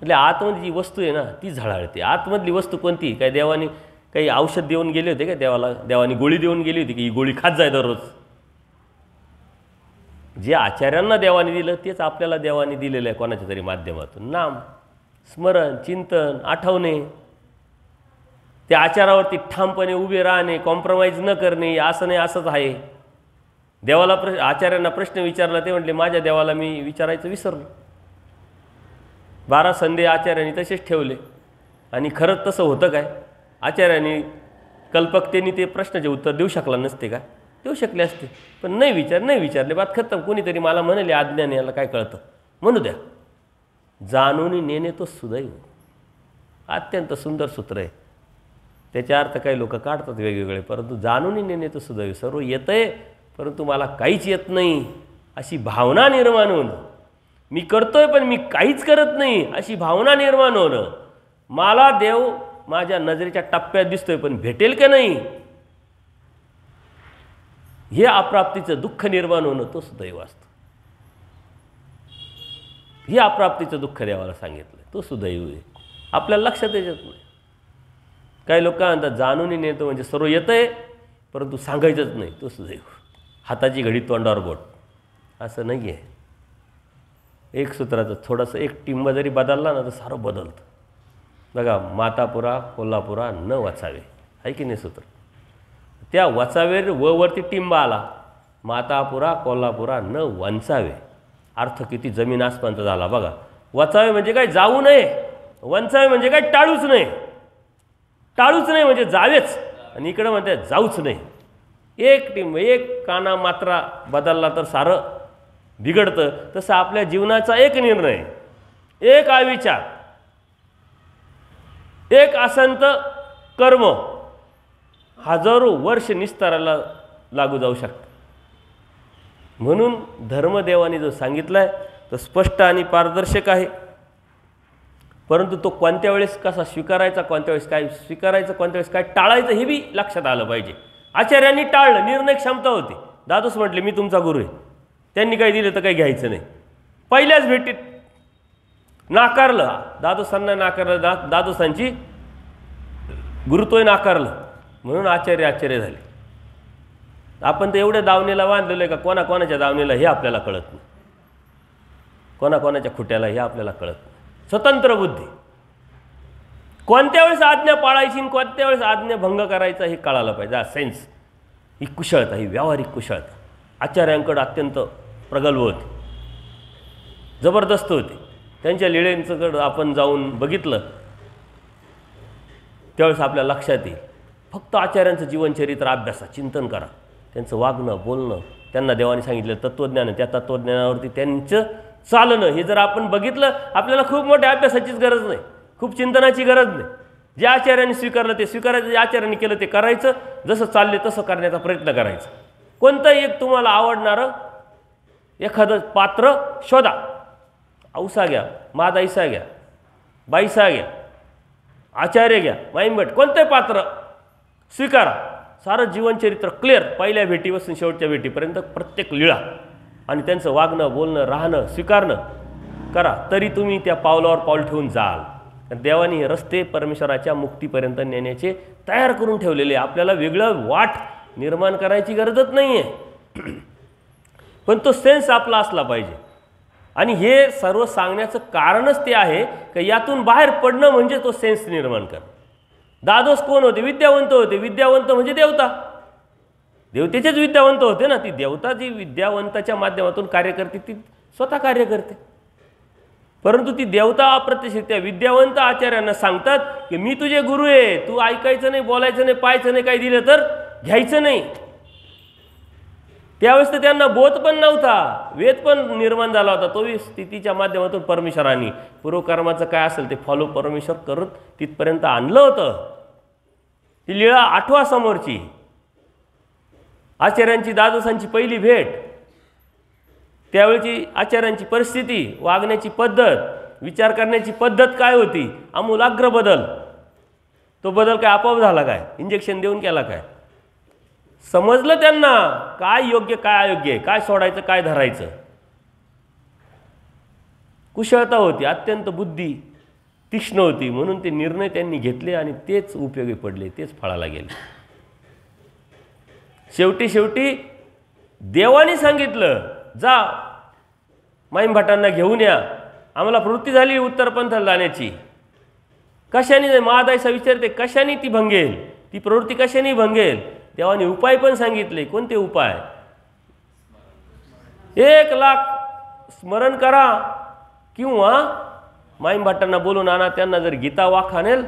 A: म्हणजे आतमध्ये जी वस्तू आहे ना ती झळाळते. आतमधली वस्तू कोणती, काय देवाने काही औषध देऊन गेले होते का देवाला, देवाने गोळी देऊन गेली होती की ही गोळी खात जाय दररोज. जे आचार्यांना देवाने दिलं तेच आपल्याला देवाने दिलेलं आहे कोणाच्या तरी माध्यमातून. नाम स्मरण, चिंतन, आठवणे, त्या आचारावरती ठामपणे उभे राहणे, कॉम्प्रोमाइज न करणे, असं नाही असंच आहे. देवाला आचार्यांना प्रश्न विचारला, ते म्हटले माझ्या देवाला मी विचारायचं विसरलो. 12 संदेह आचार्यांनी तसेच ठेवले. आणि खरंच तसं होतं काय? आचार्यांनी कल्पकतेने ते प्रश्नाचे उत्तर देऊ शकला नसते का? देऊ शकले असते, पण नाही विचारले. बात खतम. कोणीतरी मला म्हणाले अज्ञान याला काय कळतं, म्हणू द्या. जाणून नेणे तो सुदैव. अत्यंत सुंदर सूत्र आहे. त्याचा अर्थ काही लोक काढतात वेगवेगळे, परंतु जाणून नेणे तो सुदैव. सर्व येतंय परंतु मला काहीच येत नाही अशी भावना निर्माण होणं. मी करतोय पण मी काहीच करत नाही अशी भावना निर्माण होणं. मला देव माझ्या नजरेच्या टप्प्यात दिसतोय पण भेटेल का नाही, हे अप्राप्तीचं दुःख निर्माण होणं तो सुदैव असतं. हे अप्राप्तीचं दुःख देवाला सांगितलं, तो सुदैव आहे. आपल्याला लक्षात येत नाही. काही लोक म्हणतात जाणून नेतो म्हणजे सर्व येतंय परंतु सांगायचंच नाही, तो सुदैव. हाताची घडी तोंडावर बोट असं नाही आहे. एक सूत्राचं थोडंसं एक टिंब जरी बदलला ना तर सारं बदलतं. बघा, मातापुरा कोल्हापुरा न वाचावे, आहे की नाही सूत्र? त्या वाचावेर वरती टिंब आला, मातापुरा कोल्हापुरा न वंचावे. अर्थ किती जमीन आसमानचा झाला बघा. वाचावे म्हणजे काय? जाऊ नये. वंचावे म्हणजे काय? टाळूच नये. टाळूच नाही म्हणजे जावेच, आणि इकडं म्हणते जाऊच नाही. एक टिंब, एक काना मात्रा बदलला तर सारं बिघडतं. तसं आपल्या जीवनाचा एक निर्णय, एक अविचार, एक असंत कर्म हजारो वर्ष निस्ताराला लागू जाऊ शकतं. म्हणून धर्मदेवाने जो सांगितला आहे तो स्पष्ट आणि पारदर्शक आहे. परंतु तो कोणत्या वेळेस कसा स्वीकारायचा, कोणत्या वेळेस काय स्वीकारायचं, कोणत्या वेळेस काय टाळायचं हे बी लक्षात आलं पाहिजे. आचार्यांनी टाळलं, निर्णय क्षमता होती. दादूस म्हटले मी तुमचा गुरु आहे, त्यांनी काही दिलं तर काही घ्यायचं नाही. पहिल्याच भेटीत नाकारलं, दादूसांना नाकारलं, दादूसांची गुरुत्व नाकारलं, म्हणून आचार्य झाले. आपण तर एवढ्या दावणीला बांधलेलं आहे का कोणाच्या दावणीला हे आपल्याला कळत नाही, कोणाच्या खुट्याला हे आपल्याला कळत नाही. स्वतंत्र बुद्धी, कोणत्या वेळेस आज्ञा पाळायची आणि कोणत्या वेळेस आज्ञा भंग करायचा हे कळायला पाहिजे. हा सेन्स, ही कुशळता, ही व्यावहारिक कुशळता आचार्यांकडे अत्यंत प्रगल्भ होती, जबरदस्त होती. त्यांच्या लिळेंकडं आपण जाऊन बघितलं त्यावेळेस आपल्या लक्षात येईल. फक्त आचार्यांचं जीवनचरित्र अभ्यासा, चिंतन करा, त्यांचं वागणं बोलणं, त्यांना देवाने सांगितलं तत्त्वज्ञान, त्या तत्त्वज्ञानावरती त्यांचं चालणं, हे जर आपण बघितलं आपल्याला खूप मोठ्या अभ्यासाचीच गरज नाही, खूप चिंतनाची गरज नाही. जे आचार्यांनी स्वीकारलं ते स्वीकारायचं, जे आचार्यांनी केलं ते करायचं, जसं चालले तसं करण्याचा प्रयत्न करायचा. कोणतंही एक तुम्हाला आवडणारं एखादं पात्र शोधा, औसा घ्या, मादाईसा घ्या, बाईसा घ्या, आचार्य घ्या, माईंबट, कोणतंही पात्र स्वीकारा. सारं जीवनचरित्र क्लिअर, पहिल्या भेटीपासून शेवटच्या भेटीपर्यंत प्रत्येक लीळा आणि त्यांचं वागणं बोलणं राहणं स्वीकारणं करा, तरी तुम्ही त्या पावलावर पाऊल ठेवून जाल. देवाने हे रस्ते परमेश्वराच्या मुक्तीपर्यंत नेण्याचे तयार करून ठेवलेले. आपल्याला वेगळं वाट निर्माण करायची गरजच नाही आहे, पण तो सेन्स आपला असला पाहिजे. आणि हे सर्व सांगण्याचं कारणच ते आहे की यातून बाहेर पडणं म्हणजे तो सेन्स निर्माण करणं. दादोस कोण होते? विद्यावंत होते. विद्यावंत म्हणजे देवता, देवतेचेच विद्यावंत होते ना. ती देवता जी विद्यावंताच्या माध्यमातून कार्य करते ती स्वतः कार्य करते, परंतु ती देवता अप्रत्यक्ष त्या विद्यावंत आचार्यांना सांगतात की मी तुझे गुरु आहे, तू ऐकायचं नाही, बोलायचं नाही, पाहायचं नाही, काही दिलं तर घ्यायचं नाही. त्यावेळेस तर त्यांना बोध पण नव्हता, वेद पण निर्माण झाला होता. तो स्थितीच्या माध्यमातून परमेश्वरांनी पूर्वकर्माचं काय असेल ते फॉलो परमेश्वर करत तिथपर्यंत आणलं होतं. ती लीळा आठवा समोरची आचार्यांची दादोसांची पहिली भेट, त्यावेळची आचार्यांची परिस्थिती, वागण्याची पद्धत, विचार करण्याची पद्धत काय होती, आमूलाग्र बदल. तो बदल काय आपोआप झाला काय, इंजेक्शन देऊन केला काय? समजलं त्यांना काय योग्य काय अयोग्य आहे, काय सोडायचं काय धरायचं. कुशळता होती, अत्यंत बुद्धी तीक्ष्ण होती, म्हणून ते निर्णय त्यांनी घेतले आणि तेच उपयोगी पडले, तेच फळाला गेले. शेवटी देवाने सांगितलं जा माईंभटांना घेऊन या, आम्हाला प्रवृत्ती झाली उत्तरपंथाला जाण्याची. कशाने? महादायसा विचारते कशाने ती भंगेल, ती प्रवृत्ती कशाने भंगेल? देवाने उपाय पण सांगितले. कोणते उपाय? 1,00,000 स्मरण करा किंवा माईम भट्टांना बोलून आणा, त्यांना जर गीता वाखाणेल